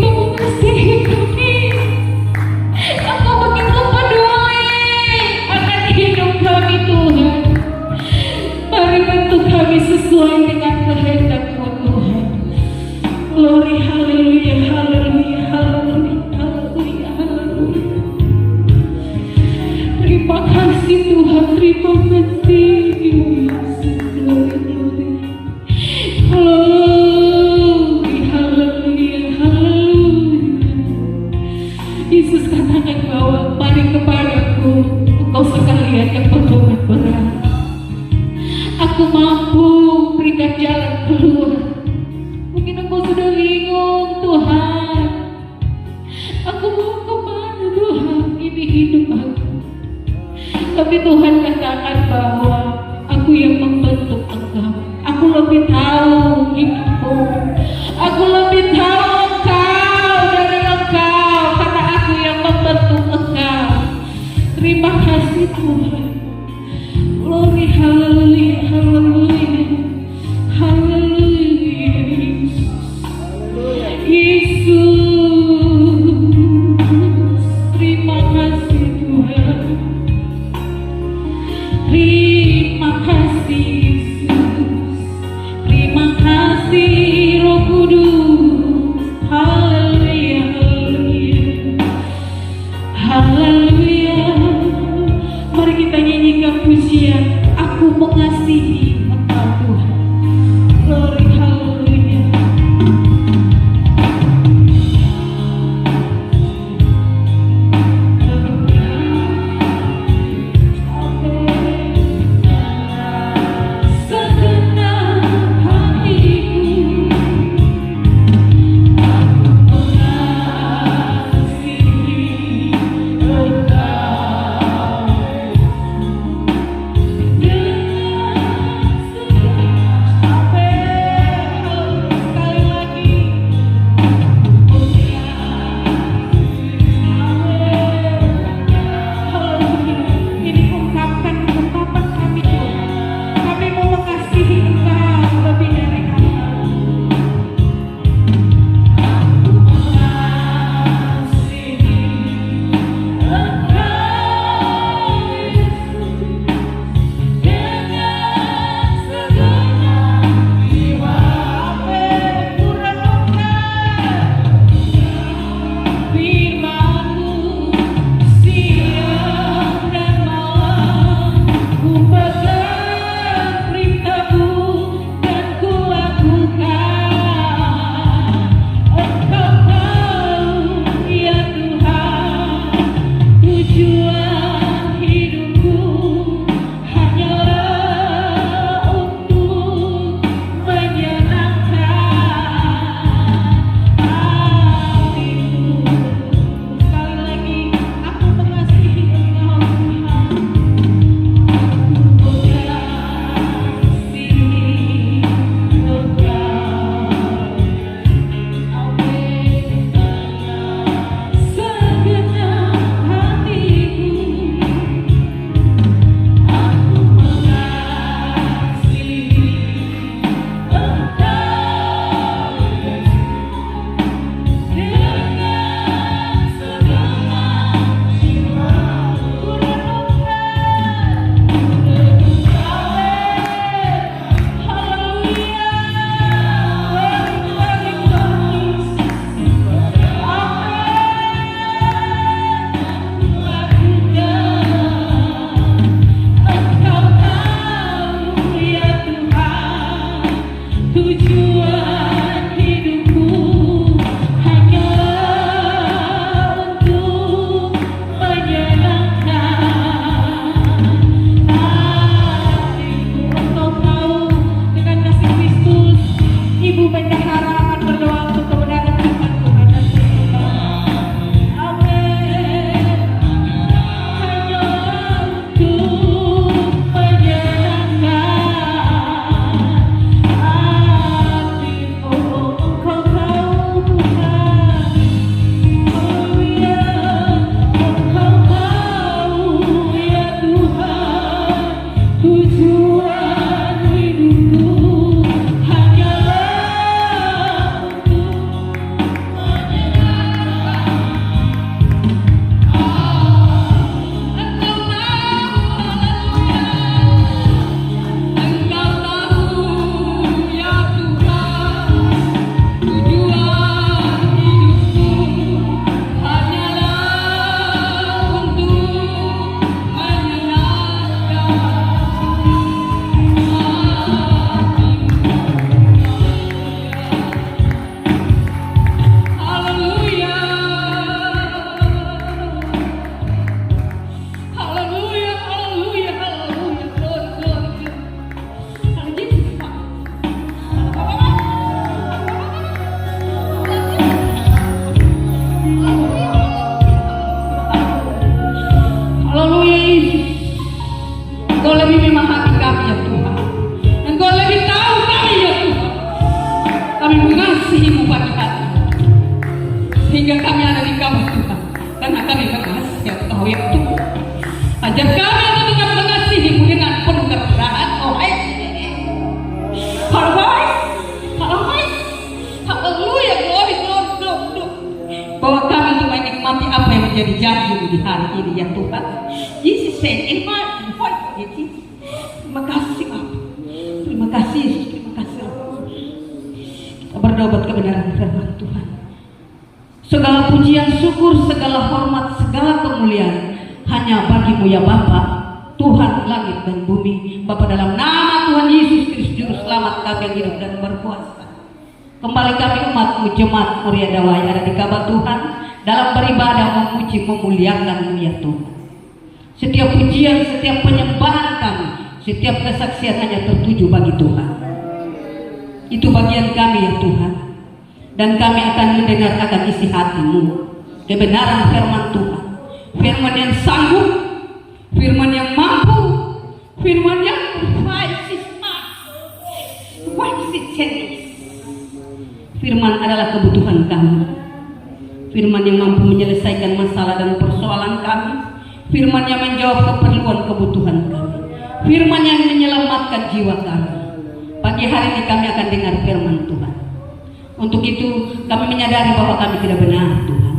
begitu mengasihi kami. Engkau begitu peduli akan hidup kami Tuhan. Mari bantu kami sesuai dengan kehendak-Mu Tuhan. Glory, haleluya, haleluya, haleluya, haleluya, haleluya. Terima kasih Tuhan, terima kasih Yesus. Glory, glory. Glory, haleluya, haleluya. Yesus katakan bahwa mari kepadaku engkau sekalian yang berbeban berat. Aku mampu berikan jalan keluar. Mungkin engkau sudah bingung Tuhan. Aku mau kemana Tuhan? Ini hidup aku. Tapi Tuhan katakan bahwa aku yang membentuk engkau. Aku lebih tahu hidupmu. Aku lebih tahu engkau dari engkau. Karena aku yang membentuk engkau. Terima kasih Tuhan. Glory, haleluya, haleluya, haleluya. Yesus, terima kasih Tuhan. Terima kasih Yesus. Terima kasih Roh Kudus. Haleluya, haleluya, haleluya. Mari kita nyanyi sehingga kami ada di kamu Tuhan, karena kami mengasihi Engkau ya Tuhan. Ajar kami untuk tetap mengasihi-Mu dengan penuh kerahaan. Oh hai, haleluya, glory, bahwa kami untuk menikmati apa yang menjadi janji-Mu di hari ini ya Tuhan. Yesus said in my voice, terima kasih Bapa, terima kasih Yesus, terima kasih Roh. Kita berdoa buat kebenaran firman Tuhan. Segala pujian, syukur, segala hormat, segala kemuliaan hanya bagi-Mu ya Bapa, Tuhan langit dan bumi. Bapa, dalam nama Tuhan Yesus Kristus Juru Selamat kami yang hidup dan berkuasa, kembali kami umat-Mu jemaat Muria Dawai ada di kabar Tuhan dalam beribadah memuji memuliakan-Mu ya Tuhan. Setiap pujian, setiap penyembahan kami, setiap kesaksian hanya tertuju bagi Tuhan. Itu bagian kami ya Tuhan. Dan kami akan mendengar akan isi hati-Mu, kebenaran firman Tuhan, firman yang sanggup, firman yang mampu, firman yang firman adalah kebutuhan kami, firman yang mampu menyelesaikan masalah dan persoalan kami, firman yang menjawab keperluan kebutuhan kami, firman yang menyelamatkan jiwa kami. Pagi hari ini kami akan dengar firman Tuhan. Untuk itu kami menyadari bahwa kami tidak benar Tuhan.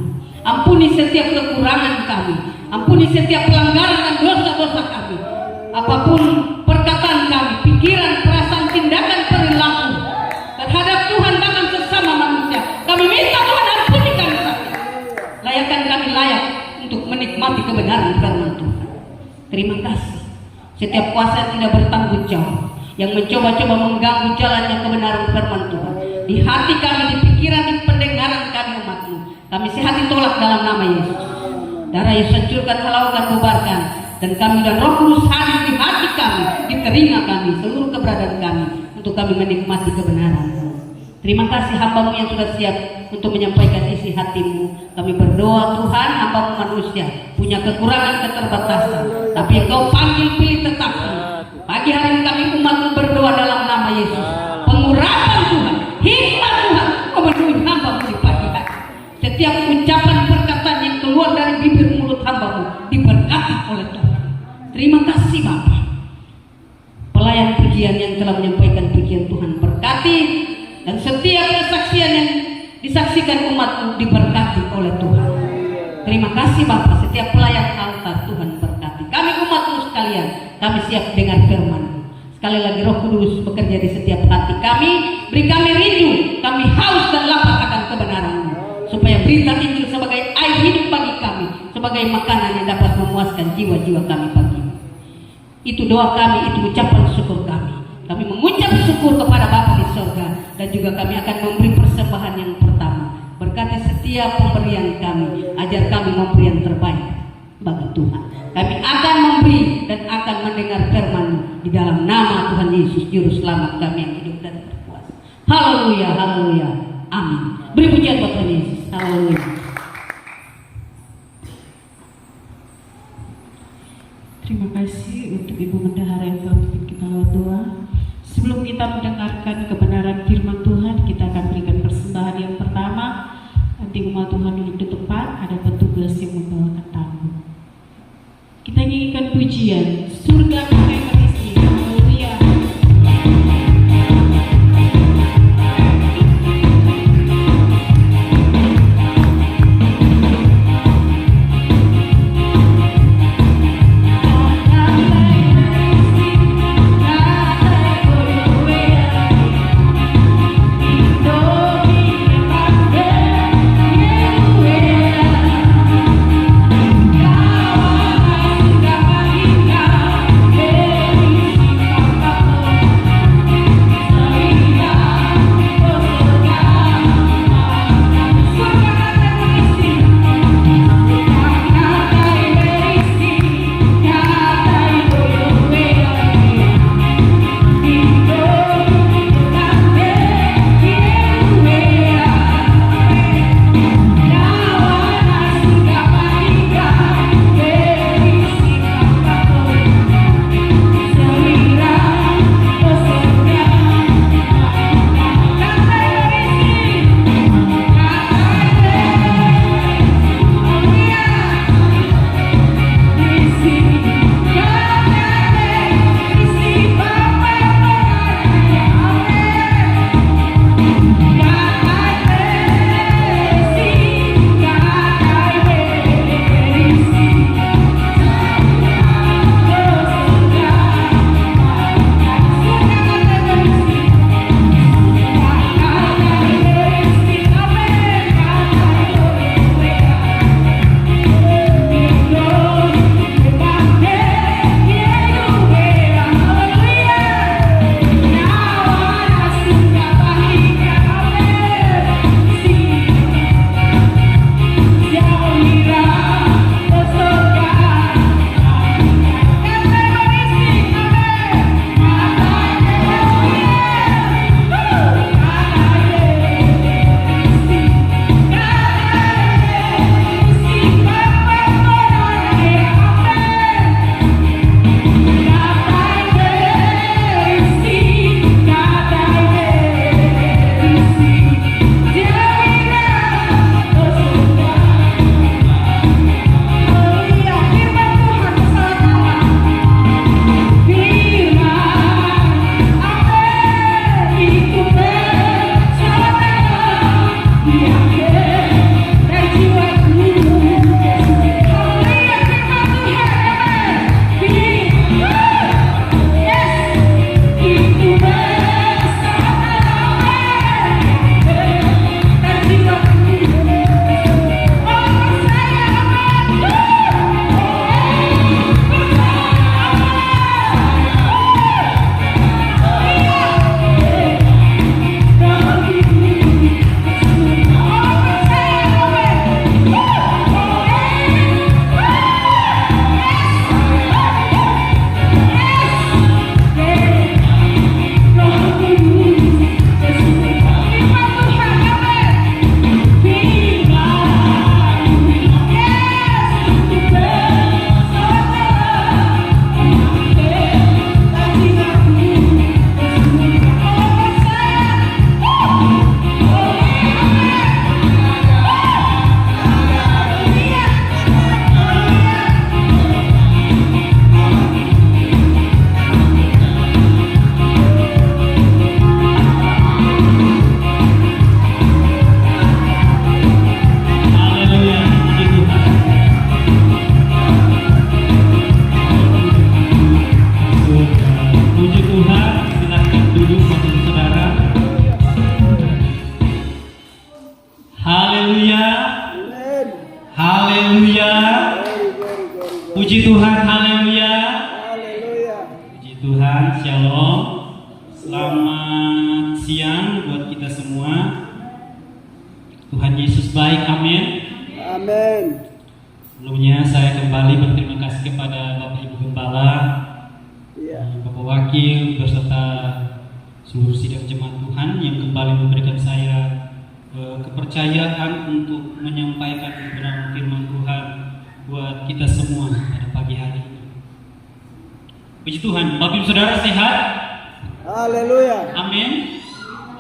Ampuni setiap kekurangan kami, ampuni setiap pelanggaran dan dosa-dosa kami. Apapun perkataan kami, pikiran, perasaan, tindakan, perilaku terhadap Tuhan bahkan sesama manusia, kami minta Tuhan ampuni kami saja. Layakkan kami layak untuk menikmati kebenaran firman Tuhan. Terima kasih. Setiap kuasa yang tidak bertanggung jawab, yang mencoba-coba mengganggu jalannya kebenaran firman Tuhan di hati kami, di pikiran, di pendengaran kami umat-Mu, kami sehati tolak dalam nama Yesus. Darah Yesus hancurkan, halaukan, bubarkan, dan kami dan Roh Kudus hadir di hati kami, di telinga kami, seluruh keberadaan kami, untuk kami menikmati kebenaran-Mu. Terima kasih hamba-Mu yang sudah siap untuk menyampaikan isi hati-Mu. Kami berdoa Tuhan, hamba-Mu manusia punya kekurangan, keterbatasan, tapi Engkau panggil, pilih, tetap. Pagi hari ini kami umat-Mu berdoa dalam nama Yesus. Pengurapan Tuhan, hikmat Tuhan memenuhi hamba-Mu di pagi hari. Setiap ucapan perkataan yang keluar dari bibir mulut hamba-Mu diberkati oleh Tuhan. Terima kasih Bapa. Pelayan pujian yang telah menyampaikan pujian Tuhan berkati, dan setiap kesaksian yang disaksikan umat-Mu diberkati oleh Tuhan. Terima kasih Bapa. Setiap pelayan altar Tuhan berkati. Kami umat-Mu sekalian, kami siap dengar firman. Sekali lagi Roh Kudus bekerja di setiap hati kami, beri kami rindu, kami haus dan lapar akan kebenaran-Mu, supaya berita Injil sebagai air hidup bagi kami, sebagai makanan yang dapat memuaskan jiwa-jiwa kami pagi. Itu doa kami, itu ucapan syukur kami. Kami mengucap syukur kepada Bapa di surga, dan juga kami akan memberi persembahan yang pertama. Berkati setiap pemberian kami, ajar kami memberi yang terbaik bagi Tuhan. Kami akan memberi dan akan mendengar firman-Mu di dalam nama Tuhan Yesus Juru Selamat kami yang hidup dan berkuasa. Haleluya, haleluya, amin. Beri pujian buat Tuhan Yesus. Haleluya. Terima kasih untuk Ibu Bendahara yang telah memimpin kita lewat doa. Sebelum kita mendengarkan kebenaran firman Tuhan, kita akan berikan persembahan yang pertama. Nanti umat Tuhan duduk di tempat, ada petugas yang membawakan tamu. Kita nyanyikan pujian Surga Kami Berisi. Haleluya. Hallelujah. Haleluya. Puji Tuhan, haleluya. Puji Tuhan, shalom. Selamat siang buat kita semua. Tuhan Yesus baik, amin. Amin. Sebelumnya saya kembali berterima kasih kepada Bapak Ibu Gembala, Bapak Wakil beserta seluruh sidang jemaat Tuhan yang kembali memberikan saya kepercayaan untuk menyampaikan kebenaran firman Tuhan buat kita semua pada pagi hari ini. Puji Tuhan, Bapak Ibu Saudara sehat? Haleluya. Amin.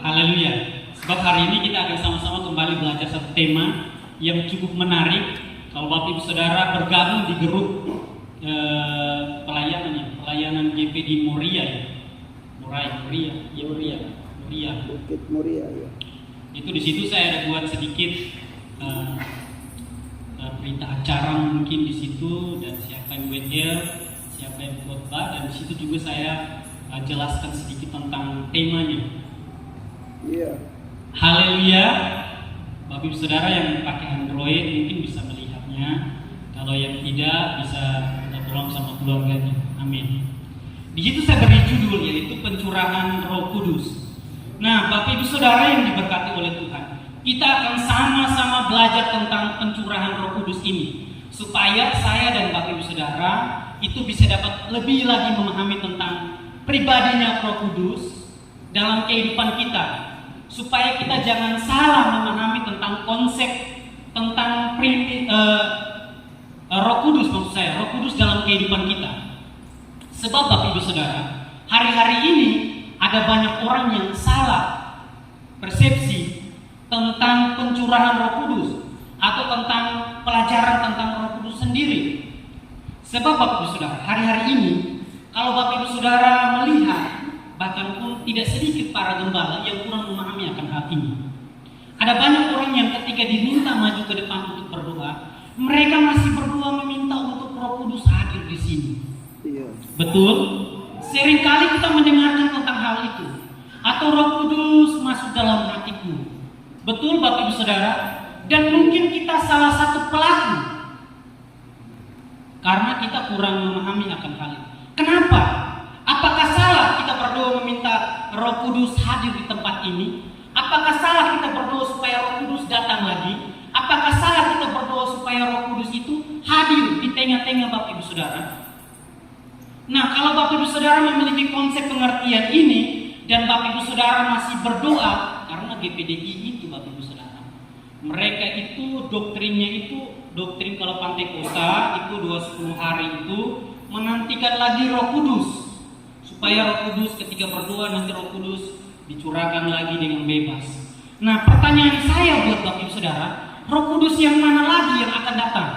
Haleluya. Sebab hari ini kita akan sama-sama kembali belajar satu tema yang cukup menarik. Kalau Bapak Ibu Saudara bergabung di grup pelayanan GPD Moria ya. Moria. Bukit Moria ya. Itu di situ saya ada buat sedikit berita acara mungkin di situ, dan siapa yang WR, siapa yang khotbah, dan di situ juga saya jelaskan sedikit tentang temanya. Iya. Haleluya. Bapak Ibu Saudara yang pakai Android mungkin bisa melihatnya. Kalau yang tidak bisa minta tolong sama keluarganya. Amin. Di situ saya beri judul yaitu pencurahan Roh Kudus. Nah, Bapak Ibu Saudara yang diberkati oleh Tuhan, kita akan sama-sama belajar tentang pencurahan Roh Kudus ini, supaya saya dan Bapak Ibu Saudara itu bisa dapat lebih lagi memahami tentang pribadinya Roh Kudus dalam kehidupan kita, supaya kita jangan salah memahami tentang konsep tentang Roh Kudus, maksud saya Roh Kudus dalam kehidupan kita. Sebab Bapak Ibu Saudara, hari-hari ini ada banyak orang yang salah persepsi tentang pencurahan Roh Kudus atau tentang pelajaran tentang Roh Kudus sendiri. Sebab Bapak Ibu Saudara, hari-hari ini kalau Bapak Ibu Saudara melihat, bahkan pun tidak sedikit para gembala yang kurang memahami akan hal ini. Ada banyak orang yang ketika diminta maju ke depan untuk berdoa, mereka masih berdoa meminta untuk Roh Kudus hadir di sini. Iya. Betul? Seringkali kita mendengarkan tentang hal itu. Atau Roh Kudus masuk dalam hatiku. Betul Bapak Ibu Saudara? Dan mungkin kita salah satu pelaku karena kita kurang memahami akan hal itu. Kenapa? Apakah salah kita berdoa meminta Roh Kudus hadir di tempat ini? Apakah salah kita berdoa supaya Roh Kudus datang lagi? Apakah salah kita berdoa supaya Roh Kudus itu hadir di tengah-tengah Bapak Ibu Saudara? Nah, kalau Bapak Ibu Saudara memiliki konsep pengertian ini dan Bapak Ibu Saudara masih berdoa, karena GPDI itu Bapak Ibu Saudara, mereka itu doktrinnya itu doktrin kalau Pantekosta itu 210 hari itu menantikan lagi Roh Kudus, supaya Roh Kudus ketika berdoa nanti Roh Kudus dicurahkan lagi dengan bebas. Nah, pertanyaan saya buat Bapak Ibu Saudara, Roh Kudus yang mana lagi yang akan datang?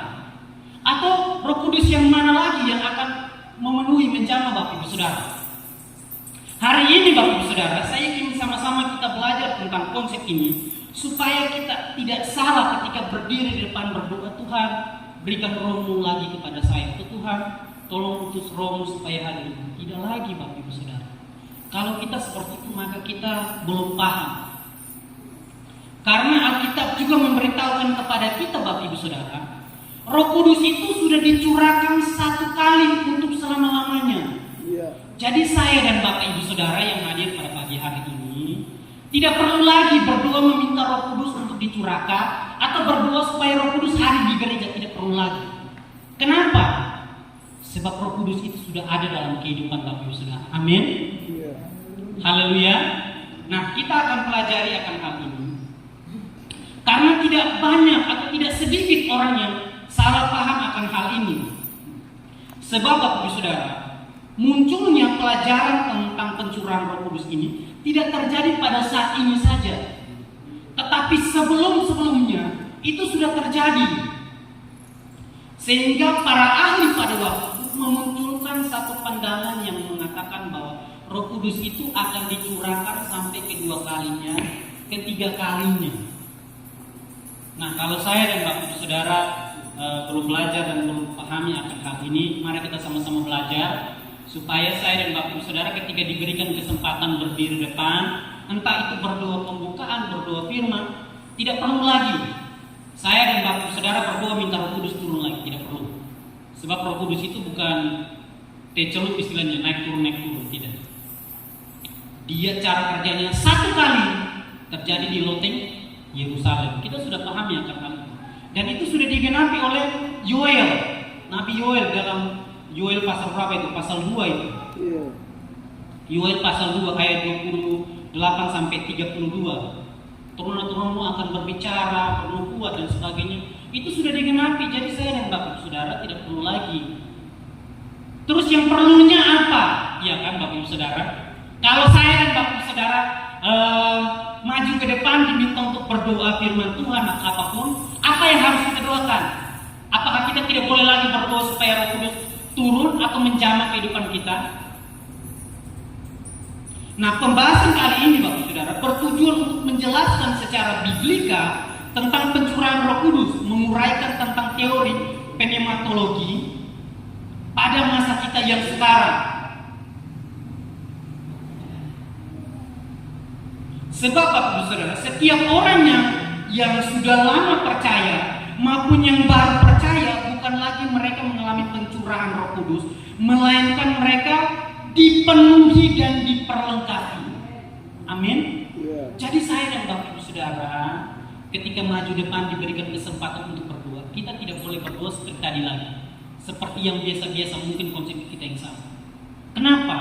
Atau Roh Kudus yang mana lagi yang akan memenuhi menjamah Bapak Ibu Saudara? Hari ini Bapak Ibu Saudara, saya ingin sama-sama kita belajar tentang konsep ini, supaya kita tidak salah ketika berdiri di depan berdoa, Tuhan berikan Roh-Mu lagi kepada saya. Tuhan tolong utus Roh-Mu supaya hadir. Tidak lagi Bapak Ibu Saudara. Kalau kita seperti itu maka kita belum paham. Karena Alkitab juga memberitahukan kepada kita Bapak Ibu Saudara, Roh Kudus itu sudah dicurahkan satu kali untuk selama-lamanya. Iya. Jadi saya dan Bapak Ibu Saudara yang hadir pada pagi hari ini tidak perlu lagi berdoa meminta Roh Kudus untuk dicurahkan atau berdoa supaya Roh Kudus hadir di gereja, tidak perlu lagi. Kenapa? Sebab Roh Kudus itu sudah ada dalam kehidupan Bapak Ibu Saudara. Amin. Iya. Haleluya. Nah, kita akan pelajari akan hal ini. Karena tidak banyak atau tidak sedikit orang yang salah paham akan hal ini. Sebab Bapak Ibu Saudara, munculnya pelajaran tentang pencurahan Roh Kudus ini tidak terjadi pada saat ini saja, tetapi sebelum-sebelumnya itu sudah terjadi. Sehingga para ahli pada waktu itu memunculkan satu pandangan yang mengatakan bahwa Roh Kudus itu akan dicurahkan sampai kedua kalinya, ketiga kalinya. Nah, kalau saya dan Bapak Ibu Saudara belum belajar dan belum pahami akan hal ini, mari kita sama-sama belajar supaya saya dan Bapak Ibu Saudara ketika diberikan kesempatan berdiri depan, entah itu berdoa pembukaan, berdoa firman, tidak perlu lagi saya dan Bapak Saudara berdoa minta Roh Kudus turun lagi, tidak perlu. Sebab Roh Kudus itu bukan tecelup istilahnya, naik turun, tidak. Dia cara kerjanya satu kali terjadi di loteng Yerusalem. Kita sudah pahami akan hal itu. Dan itu sudah digenapi oleh Yoel, Nabi Yoel dalam Yoel pasal berapa itu? Pasal 2 itu. Iya. Yoel pasal 2 ayat 28 sampai 32. Turunan-turunmu akan berbicara, bernubuat dan sebagainya. Itu sudah digenapi. Jadi saya dan Bapak Saudara tidak perlu lagi. Terus yang perlunya apa? Ya kan Bapak Ibu Saudara? Kalau saya dan Bapak Saudara maju ke depan diminta untuk berdoa firman Tuhan apapun, apa yang harus kita doakan? Apakah kita tidak boleh lagi berdoa supaya Roh Kudus turun atau menjamah kehidupan kita? Nah, pembahasan kali ini Bapak Saudara bertujuan untuk menjelaskan secara biblika tentang pencurahan Roh Kudus, menguraikan tentang teori pneumatologi pada masa kita yang sekarang. Sebab Bapak Saudara, setiap orang yang sudah lama percaya maupun yang baru percaya, bukan lagi mereka mengalami pencurahan Roh Kudus, melainkan mereka dipenuhi dan diperlengkapi. Amin. Iya. Jadi saya dan Bapak Ibu Saudara, ketika maju depan diberikan kesempatan untuk berdoa, kita tidak boleh berdoa seperti tadi lagi, seperti yang biasa-biasa mungkin konsep kita yang sama. Kenapa?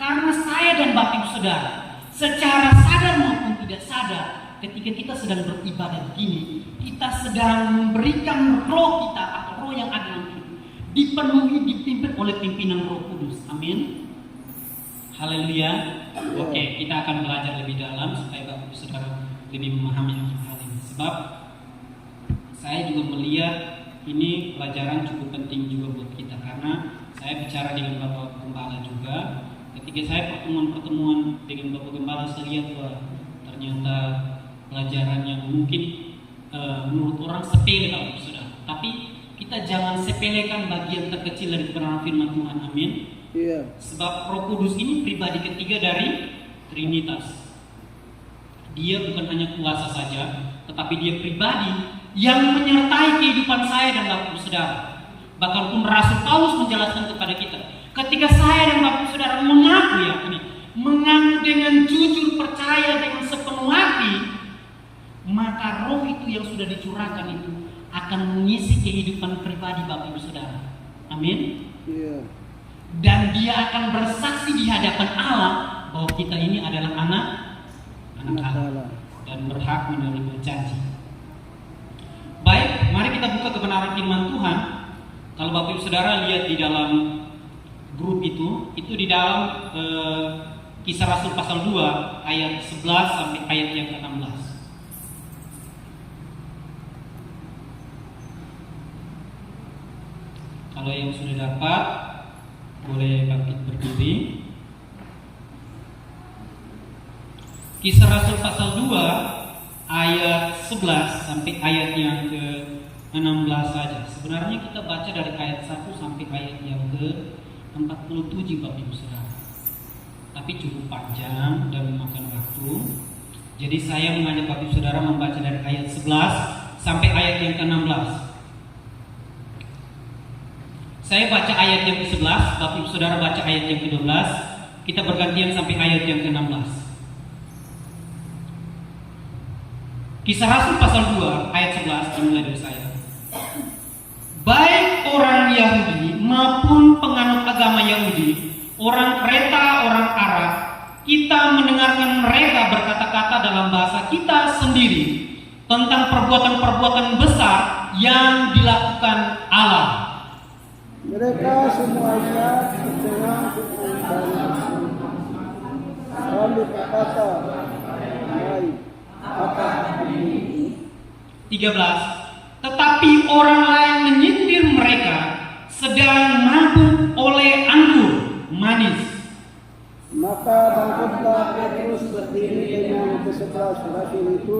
Karena saya dan Bapak Ibu Saudara, secara sadar maupun tidak sadar, ketika kita sedang beribadah begini, kita sedang memberikan roh kita atau roh yang ada dalam hidup dipenuhi, dipimpin oleh pimpinan Roh Kudus. Amin. Haleluya. Oke, kita akan belajar lebih dalam supaya Bapak Ibu Saudara lebih memahami hal ini. Sebab saya juga melihat ini pelajaran cukup penting juga buat kita, karena saya bicara dengan Bapak Gembala juga. Ketika saya pertemuan dengan Bapak Gembala, saya lihat bahwa ternyata pelajaran yang mungkin menurut orang sepele Bapak Ibu Saudara. Tapi kita jangan sepelekan bagian terkecil dari kebenaran firman Tuhan. Amin. Iya. Sebab Roh Kudus ini pribadi ketiga dari Trinitas. Dia bukan hanya kuasa saja, tetapi dia pribadi yang menyertai kehidupan saya dan Bapak Ibu Saudara. Bahkan pun Rasul Paulus menjelaskan kepada kita, ketika saya dan Bapak Ibu Saudara mengaku dengan jujur, percaya dengan sepenuh hati, maka roh itu yang sudah dicurahkan itu akan mengisi kehidupan pribadi Bapak Ibu Saudara. Amin. Iya. Dan dia akan bersaksi di hadapan Allah bahwa kita ini adalah anak Allah dan berhak menerima janji. Baik, mari kita buka kebenaran firman Tuhan. Kalau Bapak Ibu Saudara lihat di dalam grup itu di dalam Kisah Rasul pasal 2 ayat 11 sampai ayat yang ke-16. Kalau yang sudah dapat boleh bangkit berdiri. Kisah Rasul pasal 2 ayat 11 sampai ayat yang ke-16 saja. Sebenarnya kita baca dari ayat 1 sampai ayat yang ke-47 Bapak Ibu Saudara. Tapi cukup panjang dan memakan waktu. Jadi saya mengajak Bapak Ibu Saudara membaca dari ayat 11 sampai ayat yang ke-16. Saya baca ayat yang ke-11, Bapak Ibu Saudara baca ayat yang ke-12. Kita bergantian sampai ayat yang ke-16. Kisah Rasul pasal 2 ayat 11 dimulai dari saya. Baik orang Yahudi maupun penganut agama Yahudi, orang Kreta, orang Arab, kita mendengarkan mereka berkata-kata dalam bahasa kita sendiri tentang perbuatan-perbuatan besar yang dilakukan Allah. Mereka semuanya dengan kemuliaan. Lalu berkata, baik, apa ini? 13. Tetapi orang lain menyindir mereka sedang mabuk oleh anggur manis. Maka bangkitlah Petrus berdiri dengan ke-11 rasul itu,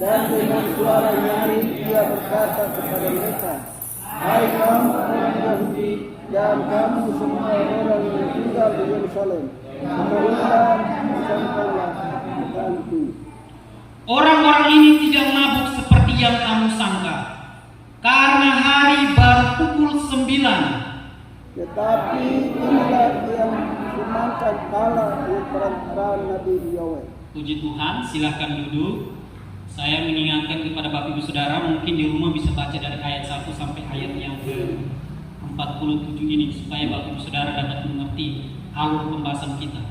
dan dengan suara nyaring dia berkata kepada mereka, hai kamu orang Yahudi dan kamu semua orang yang tinggal di Yerusalem, memohonlah bukanlah bukanku. Orang-orang ini tidak mabuk seperti yang kamu sangka. Tetapi inilah yang firmankan Allah di perantaraan Nabi Yoel. Puji Tuhan, silahkan duduk. Saya mengingatkan kepada Bapak Ibu Saudara, mungkin di rumah bisa baca dari ayat 1 sampai ayat yang ke-47 ini, supaya Bapak Ibu Saudara dapat mengerti alur pembahasan kita.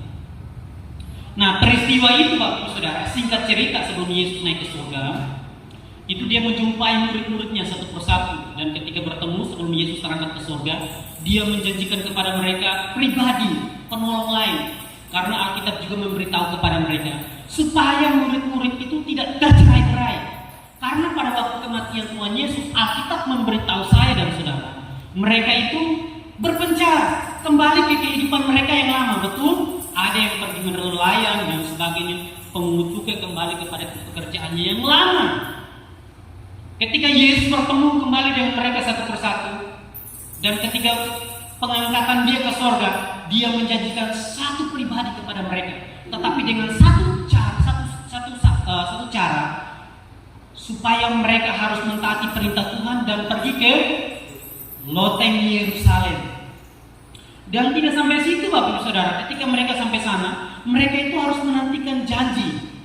Nah, peristiwa itu Bapak Ibu Saudara, singkat cerita, sebelum Yesus naik ke surga, itu dia menjumpai murid-muridnya satu persatu, dan ketika bertemu sebelum Yesus terangkat ke surga, dia menjanjikan kepada mereka pribadi penolong lain, karena Alkitab juga memberitahu kepada mereka supaya murid-murid itu tidak tercerai-berai. Karena pada waktu kematian Tuhan Yesus, Alkitab memberitahu saya dan saudara, mereka itu berpencar kembali ke kehidupan mereka yang lama. Betul, ada yang pergi menelayan dan sebagainya, pemungut cukai kembali kepada pekerjaannya yang lama. Ketika Yesus bertemu kembali dengan mereka satu persatu, dan ketika pengangkatan dia ke surga, dia menjanjikan satu pribadi kepada mereka, tetapi dengan satu cara supaya mereka harus mentaati perintah Tuhan dan pergi ke loteng Yerusalem. Dan tidak sampai situ Bapak Ibu Saudara, ketika mereka sampai sana, mereka itu harus menantikan janji.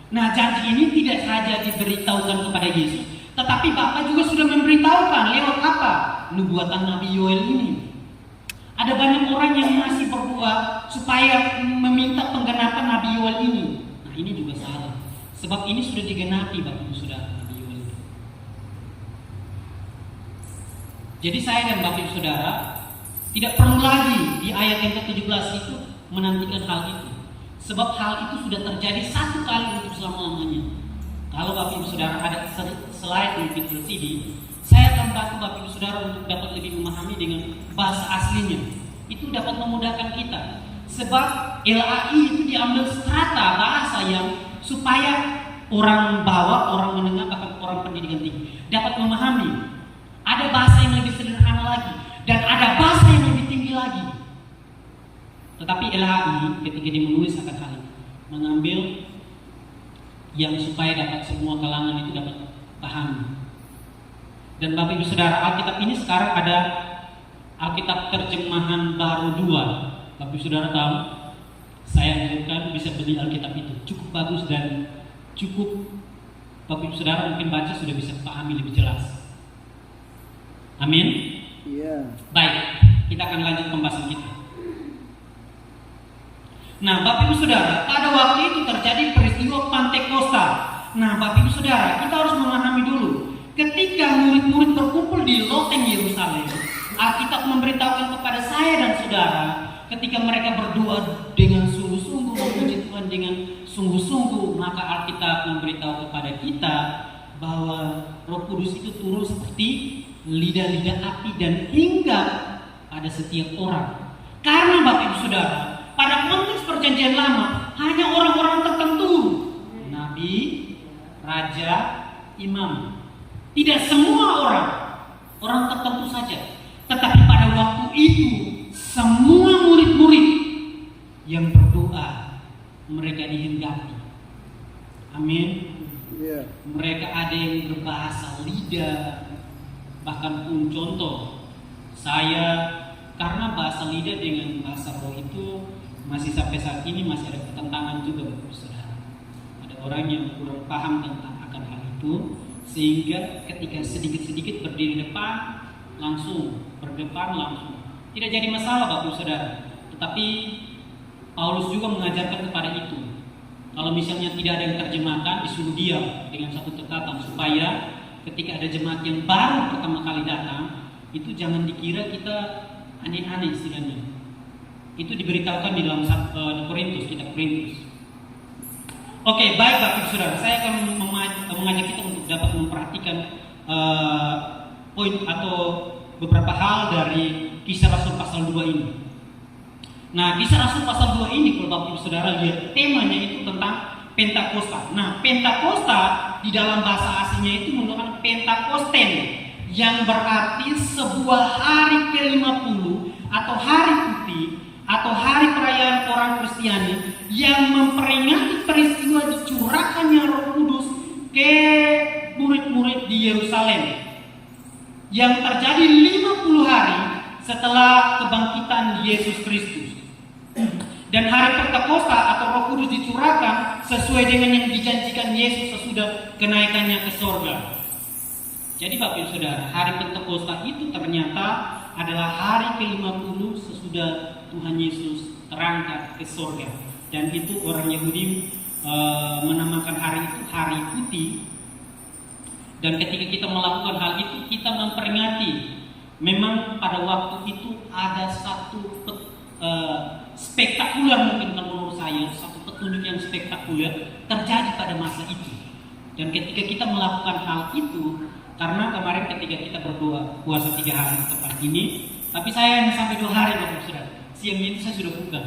Nah, janji ini tidak saja diberitahukan kepada Yesus, tetapi Bapa juga sudah memberitahukan lewat apa? Nubuatan Nabi Yoel ini. Ada banyak orang yang masih berdoa supaya meminta penggenapan Nabi Yoel ini. Nah, ini juga salah. Sebab ini sudah digenapi Bapak Ibu Saudara, Nabi Yoel ini. Jadi saya dan Bapak Ibu Saudara tidak perlu lagi di ayat yang ke-17 itu menantikan hal itu. Sebab hal itu sudah terjadi satu kali untuk selama-lamanya. Kalau Bapak Ibu Saudara ada slide di Virtual CD, saya akan bantu Bapak Ibu Saudara untuk dapat lebih memahami dengan bahasa aslinya. Itu dapat memudahkan kita. Sebab LAI itu diambil strata bahasa yang supaya orang bawah, orang menengah, bahkan orang pendidikan tinggi dapat memahami. Ada bahasa yang lebih sederhana lagi dan ada bahasa yang lebih tinggi lagi. Tetapi LHI ketika dia menulis akan hal ini, mengambil yang supaya dapat semua kalangan itu dapat paham. Dan Bapak Ibu Saudara, Alkitab ini sekarang ada Alkitab terjemahan baru 2. Bapak Ibu Saudara tahu, saya anjurkan bisa beli Alkitab itu. Cukup bagus dan cukup Bapak Ibu Saudara mungkin baca sudah bisa pahami lebih jelas. Amin. Iya. Baik, kita akan lanjut pembahasan kita. Nah, Bapak Ibu Saudara, pada waktu itu terjadi peristiwa Pantekosta. Nah, Bapak Ibu Saudara, kita harus memahami dulu. Ketika murid-murid berkumpul di loteng Yerusalem, Alkitab memberitahukan kepada saya dan saudara, ketika mereka berdoa dengan sungguh-sungguh, memuji Tuhan dengan sungguh-sungguh, maka Alkitab memberitahu kepada kita bahwa Roh Kudus itu turun seperti lidah-lidah api dan hinggap pada setiap orang. Karena Bapak Ibu Saudara, pada konteks perjanjian lama hanya orang-orang tertentu, nabi, raja, imam. Tidak semua orang tertentu saja. Tetapi pada waktu itu semua murid-murid yang berdoa, mereka dihinggapi. Amin. Iya. Mereka ada yang berbahasa lidah. Bahkan pun contoh, saya karena bahasa lidah dengan bahasa roh itu masih sampai saat ini masih ada pertentangan juga Bapak Saudara. Ada orang yang kurang paham tentang akan hal itu, sehingga ketika sedikit-sedikit berdiri depan langsung berdepan langsung tidak jadi masalah Bapak Saudara. Tetapi Paulus juga mengajarkan kepada itu. Kalau misalnya tidak ada yang terjemahkan, disuruh diam dengan satu catatan supaya ketika ada jemaat yang baru pertama kali datang, itu jangan dikira kita aneh-aneh istilahnya. Itu diberitahukan di dalam di Korintus, kitab Korintus. Oke, baik Bapak Ibu Saudara, saya akan mengajak kita untuk dapat memperhatikan poin atau beberapa hal dari Kisah Rasul pasal 2 ini. Nah, Kisah Rasul pasal 2 ini kalau Bapak Ibu Saudara lihat temanya itu tentang Pentakosta. Nah, Pentakosta di dalam bahasa aslinya itu menggunakan Pentakosten, yang berarti sebuah hari ke-50 atau hari putih atau hari perayaan orang Kristiani yang memperingati peristiwa dicurahkannya Roh Kudus ke murid-murid di Yerusalem. yang terjadi 50 hari setelah kebangkitan Yesus Kristus. Dan hari Pentakosta atau Roh Kudus dicurahkan sesuai dengan yang dijanjikan Yesus sesudah kenaikannya ke sorga. Jadi Bapak Ibu Saudara, hari Pentakosta itu ternyata adalah hari ke-50 sesudah Tuhan Yesus terangkat ke sorga. Dan itu orang Yahudi menamakan hari itu hari putih. Dan ketika kita melakukan hal itu, kita memperingati memang pada waktu itu ada satu spektakuler, mungkin menurut saya satu petunjuk yang spektakuler terjadi pada masa itu. Dan ketika kita melakukan hal itu, karena kemarin ketika kita berdoa puasa 3 hari tepat ini, tapi saya hanya sampai 2 hari Bapak Saudara. Siangnya itu saya sudah buka,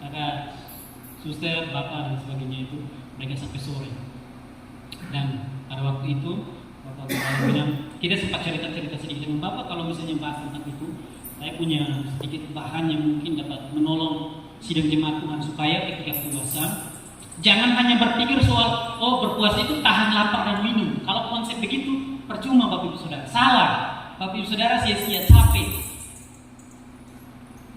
karena suster, bapak dan sebagainya itu mereka sampai sore. Dan pada waktu itu Bapak bilang, kita sempat cerita-cerita sedikit dengan Bapak kalau misalnya bahas tentang itu. Saya punya sedikit bahan yang mungkin dapat menolong sidang jemaat Tuhan supaya ketika puasa jangan hanya berpikir soal berpuasa itu tahan lapar dan minum. Kalau konsep begitu percuma Bapak Ibu Saudara. Salah. Bapak Ibu Saudara sia-sia capek.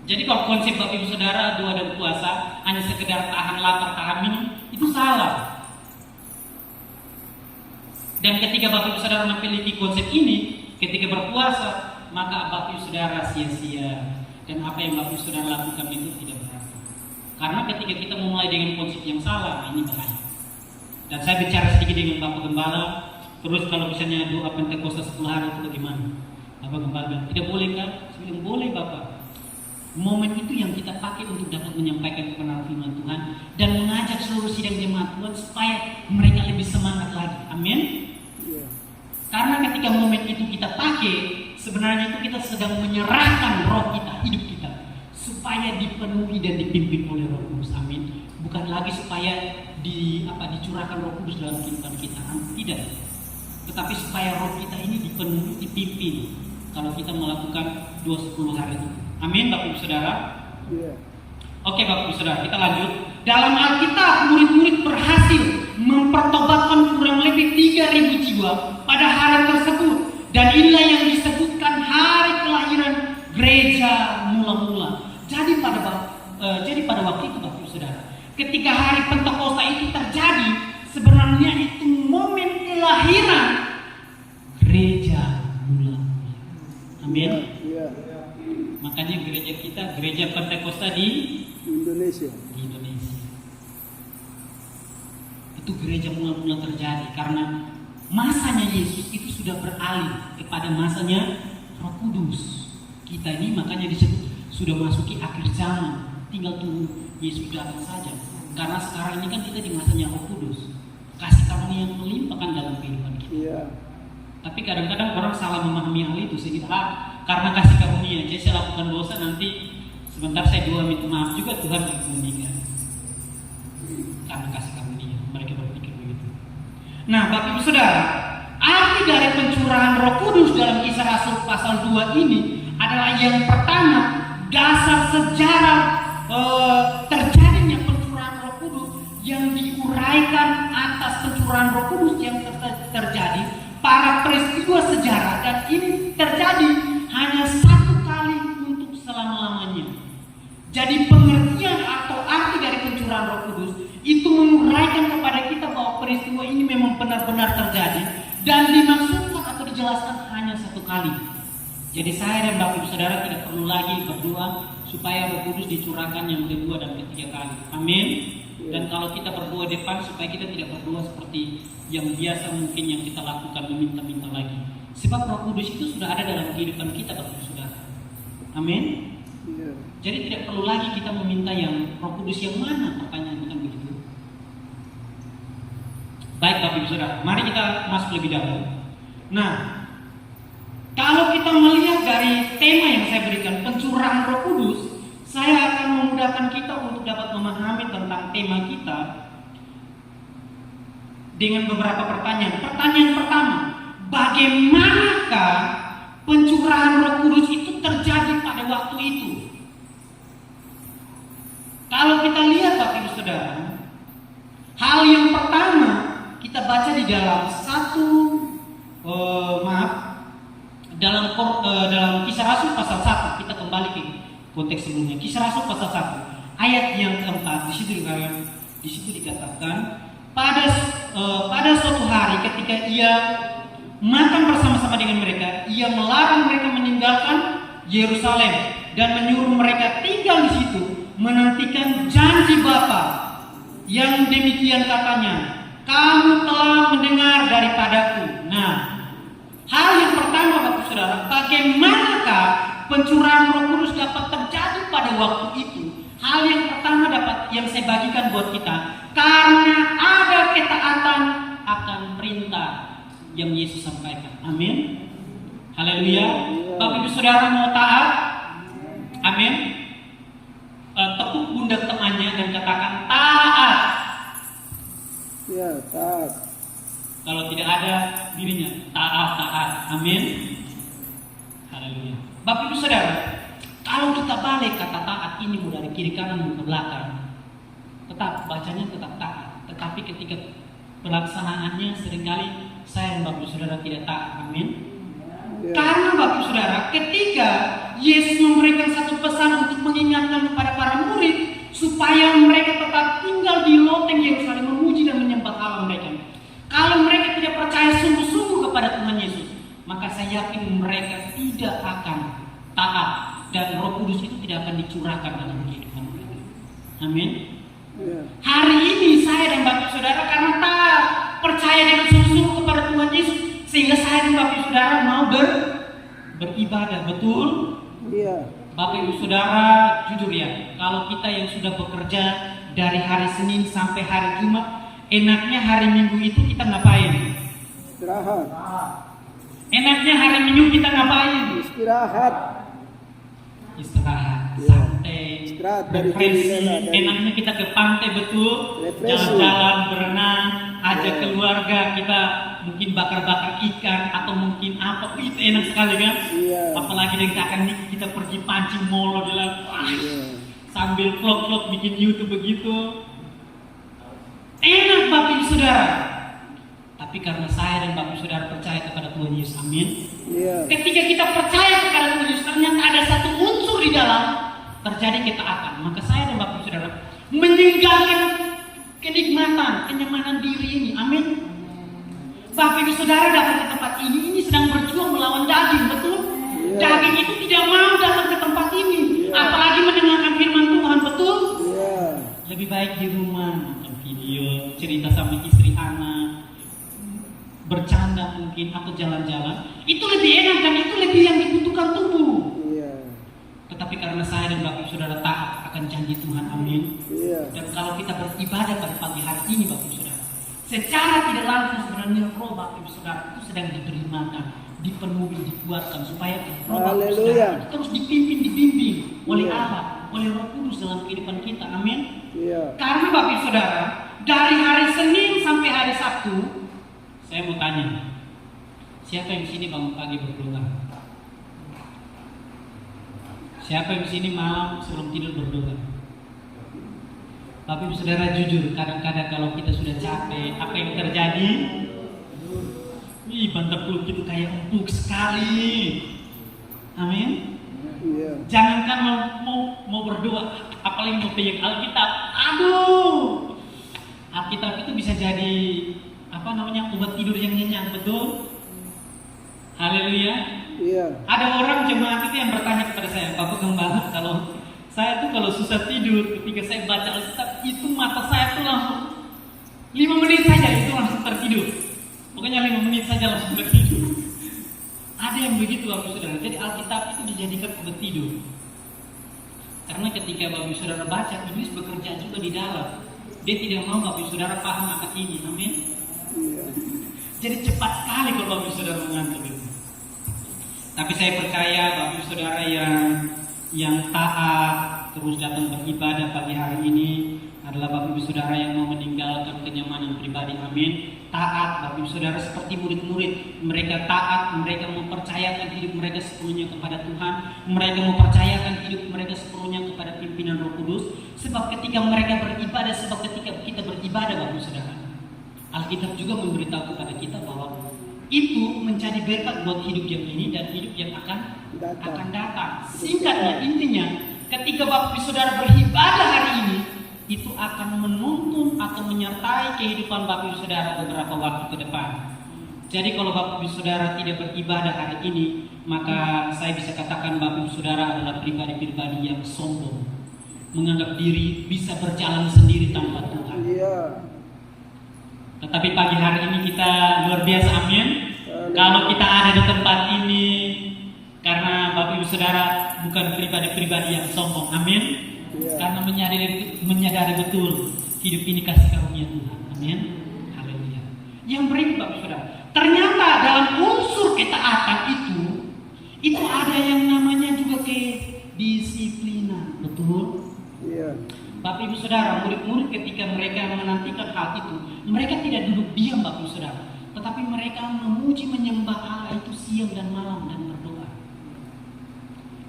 Jadi kalau konsep Bapak Ibu Saudara doa dan puasa hanya sekedar tahan lapar, tahan minum, itu salah. Dan ketika Bapak Ibu Saudara memiliki konsep ini, ketika berpuasa, maka Bapak Ibu Saudara sia-sia. Dan apa yang Bapak Ibu Saudara lakukan itu tidak berarti. Karena ketika kita memulai dengan konsep yang salah, ini bahaya. Dan saya bicara sedikit dengan Bapak Gembala. Terus kalau misalnya doa Pentakosta 10 hari itu bagaimana? Bapak Gembala bilang, tidak boleh kan? Saya bilang, boleh Bapak. Momen itu yang kita pakai untuk dapat menyampaikan kebenaran firman Tuhan dan mengajak seluruh sidang jemaat Tuhan supaya mereka lebih semangat lagi. Amin. Karena ketika momen itu kita pakai, sebenarnya itu kita sedang menyerahkan roh kita, hidup kita, supaya dipenuhi dan dipimpin oleh Roh Kudus. Amin. Bukan lagi supaya dicurahkan Roh Kudus dalam kehidupan kita. Tidak. Tetapi supaya roh kita ini dipenuhi, dipimpin kalau kita melakukan 20 hari itu. Amin, Bapak Ibu Saudara. Oke, Bapak Ibu Saudara, kita lanjut. Dalam Alkitab, murid-murid berhasil mempertobatkan kurang lebih 3.000 jiwa pada hari tersebut. Dan inilah yang disebutkan hari kelahiran gereja mula-mula. Jadi pada waktu itu Bapak Ibu Saudara, ketika hari Pentakosta itu terjadi, sebenarnya itu momen kelahiran gereja mula-mula. Amin. Makanya gereja kita, gereja Pentakosta di Indonesia. Itu gereja mula-mula terjadi karena masanya Yesus itu sudah beralih kepada masanya Roh Kudus. Kita ini makanya disebut sudah masuki akhir zaman. Tinggal tunggu Yesus datang saja. Karena sekarang ini kan kita di masanya Roh Kudus. Kasih karunia yang melimpahkan dalam kehidupan kita. Tapi kadang-kadang orang salah memahami hal itu. Sehingga karena kasih karunia, jadi saya lakukan dosa, nanti sebentar saya doa minta maaf juga Tuhan mengampunikan. Karena kasih karunia, mereka berpikir begitu. Nah, Bapak Ibu Saudara, arti dari pencurahan Roh Kudus dalam Kisah Rasul pasal 2 ini adalah yang pertama, dasar sejarah terjadinya pencurahan Roh Kudus yang diuraikan atas pencurahan Roh Kudus yang terjadi para peristiwa sejarah, dan ini terjadi hanya satu kali untuk selama-lamanya. Jadi pengertian atau arti dari pencurahan Roh Kudus itu menguraikan kepada kita bahwa peristiwa ini memang benar-benar terjadi dan dimaksudkan atau dijelaskan hanya satu kali. Jadi saya dan Bapak Ibu Saudara tidak perlu lagi berdoa supaya Roh Kudus dicurahkan yang kedua dan ketiga kali. Amin. Dan kalau kita berdoa depan, supaya kita tidak berdoa seperti yang biasa mungkin yang kita lakukan, meminta-minta lagi. Sebab Roh Kudus itu sudah ada dalam kehidupan kita, Bapak Ibu Saudara. Amin. Jadi tidak perlu lagi kita meminta yang Roh Kudus yang mana, pertanyaan bukan begitu. Baik Bapak Ibu Saudara, mari kita masuk lebih dahulu. Nah, kalau kita melihat dari tema yang saya berikan, pencurahan Roh Kudus, saya akan memudahkan kita untuk dapat memahami tentang tema kita dengan beberapa pertanyaan. Pertanyaan pertama, bagaimanakah pencurahan Roh Kudus itu terjadi pada waktu itu? Kalau kita lihat Bapak Ibu Saudara, hal yang pertama kita baca di dalam dalam Kisah Rasul pasal 1, kita kembali ke konteks sebelumnya. Kisah Rasul pasal 1 ayat yang keempat, di situ dikatakan pada suatu hari ketika ia makan bersama-sama dengan mereka, ia melarang mereka meninggalkan Yerusalem dan menyuruh mereka tinggal di situ menantikan janji Bapa yang demikian katanya, kamu telah mendengar daripadaku. Nah, hal yang pertama Bapak Saudara, bagaimanakah pencurahan Roh Kudus dapat terjadi pada waktu itu? Hal yang pertama yang saya bagikan buat kita, karena ada ketaatan akan perintah yang Yesus sampaikan. Amin. Haleluya. Bapak Ibu Saudara mau taat? Amin. Tepuk pundak temannya dan katakan taat. Ya, taat. Kalau tidak ada dirinya, taat. Amin. Haleluya. Bapak Ibu Saudara, kalau kita balik kata taat ini mau dari kiri kanan mau ke belakang, tetap bacanya tetap taat. Tetapi ketika pelaksanaannya seringkali saya dan Bapak Ibu Saudara tidak taat. Amin. Ya. Karena Bapak Ibu Saudara, ketika Yesus memberikan satu pesan untuk mengingatkan kepada para murid supaya mereka tetap tinggal di loteng Yerusalem memuji dan menyembah Allah mereka. Kalau mereka tidak percaya sungguh-sungguh kepada Tuhan Yesus, maka saya yakin mereka tidak akan taat dan Roh Kudus itu tidak akan dicurahkan dalam kehidupan mereka. Amin. Ya. Hari ini saya dan Bapak Saudara karena taat, percaya dengan sungguh-sungguh kepada Tuhan Yesus, sehingga saya dan Bapak Saudara mau beribadah, betul? Iya. Bapak Ibu Saudara, jujur ya, kalau kita yang sudah bekerja dari hari Senin sampai hari Jumat, enaknya hari Minggu itu kita ngapain? Istirahat. Enaknya hari Minggu kita ngapain? Istirahat. Istirahat, Ya. santai, Istirahat dari refreshing. jendela, dari- Enaknya kita ke pantai, betul? Refreshing. Jalan-jalan, berenang, ajak Ya. keluarga kita mungkin bakar-bakar ikan atau mungkin apa, itu enak sekali kan? Iya. Apalagi dengan kakak Niki kita pergi pancing molo di laut. Wah, Iya. sambil vlog-vlog bikin YouTube begitu. Enak Bapak Ibu Saudara. Tapi karena saya dan Bapak Ibu Saudara percaya kepada Tuhan Yesus, amin. Iya. Ketika kita percaya kepada Tuhan Yesus, ternyata ada satu unsur di dalam terjadi ketaatan. Maka saya dan Bapak Ibu Saudara meninggalkan kenikmatan, kenyamanan diri ini, amin. Bapak Ibu Saudara datang ke tempat ini sedang berjuang melawan daging, betul? Iya. Daging itu tidak mau datang ke tempat ini, Iya. apalagi mendengarkan firman Tuhan, betul? Iya. Lebih baik di rumah nonton video, cerita sama istri anak, bercanda mungkin atau jalan-jalan. Itu lebih enak dan itu lebih yang dibutuhkan tubuh. Iya. Tetapi karena saya dan Bapak Ibu Saudara taat akan janji Tuhan, amin. Iya. Dan kalau kita beribadah pada pagi hari ini Bapak Ibu Saudara, secara tidak langsung sebenarnya roh Bapak Ibu Saudara itu sedang diberi makan, dipenuhi, dikuatkan supaya roh Bapak Ibu Saudara Haleluya. itu terus dibimbing oleh Iya. Allah, oleh Roh Kudus dalam kehidupan kita, amin. Iya. Karena Bapak Ibu Saudara, dari hari Senin sampai hari Sabtu, saya mau tanya, siapa yang di sini bangun pagi berdoa? Siapa yang di sini malam sebelum tidur berdoa? Bapak Ibu Saudara jujur, kadang-kadang kalau kita sudah capek, apa yang terjadi? Bantar peluk itu kayak empuk sekali. Amin. Iya. Jangankan mau berdoa, apalagi mau pegang Alkitab. Aduh, Alkitab itu bisa jadi obat tidur yang nyenyak, betul? Haleluya. Iya. Ada orang jemaat itu yang bertanya kepada saya, Bapak Gembala, kalau saya tuh kalau susah tidur ketika saya baca Alkitab itu mata saya tuh langsung 5 menit saja itu langsung tertidur. Pokoknya 5 menit saja langsung tertidur. Ada yang begitu Bapak Saudara. Jadi Alkitab itu dijadikan obat tidur. Karena ketika Bapak Saudara baca, iblis bekerja juga di dalam. Dia tidak mau Bapak Saudara paham akan ini. Amin. Iya. Jadi cepat sekali kalau Bapak Saudara mengantuk itu. Tapi saya percaya Bapak Saudara yang taat terus datang beribadah pagi hari ini adalah Bapak Ibu Saudara yang mau meninggalkan kenyamanan pribadi, amin. Taat Bapak Ibu Saudara seperti murid-murid, mereka taat, mereka mempercayakan hidup mereka sepenuhnya kepada Tuhan, mereka mempercayakan hidup mereka sepenuhnya kepada pimpinan Roh Kudus. Sebab ketika mereka beribadah, ketika kita beribadah Bapak Ibu Saudara, Alkitab juga memberitahu kepada kita bahwa itu menjadi berkat buat hidup yang ini dan hidup yang akan datang. Singkatnya, intinya, ketika Bapak Ibu Saudara beribadah hari ini, itu akan menuntun atau menyertai kehidupan Bapak Ibu Saudara beberapa waktu ke depan. Jadi kalau Bapak Ibu Saudara tidak beribadah hari ini, maka saya bisa katakan Bapak Ibu Saudara adalah pribadi-pribadi yang sombong, menganggap diri bisa berjalan sendiri tanpa Tuhan. Iya. Tetapi pagi hari ini kita luar biasa, amin. Kalau kita ada di tempat ini karena Bapak Ibu Saudara bukan pribadi-pribadi yang sombong, amin. Karena menyadari betul hidup ini kasih karunia Tuhan, amin. Haleluya. Yang berikut Bapak Ibu Saudara, ternyata dalam unsur ketaatan itu ada yang namanya juga kedisiplinan, betul? Iya. Bapak Ibu Saudara, murid-murid ketika mereka menantikan hal itu, mereka tidak duduk diam Bapak Ibu Saudara, tetapi mereka memuji menyembah Allah itu siang dan malam dan berdoa.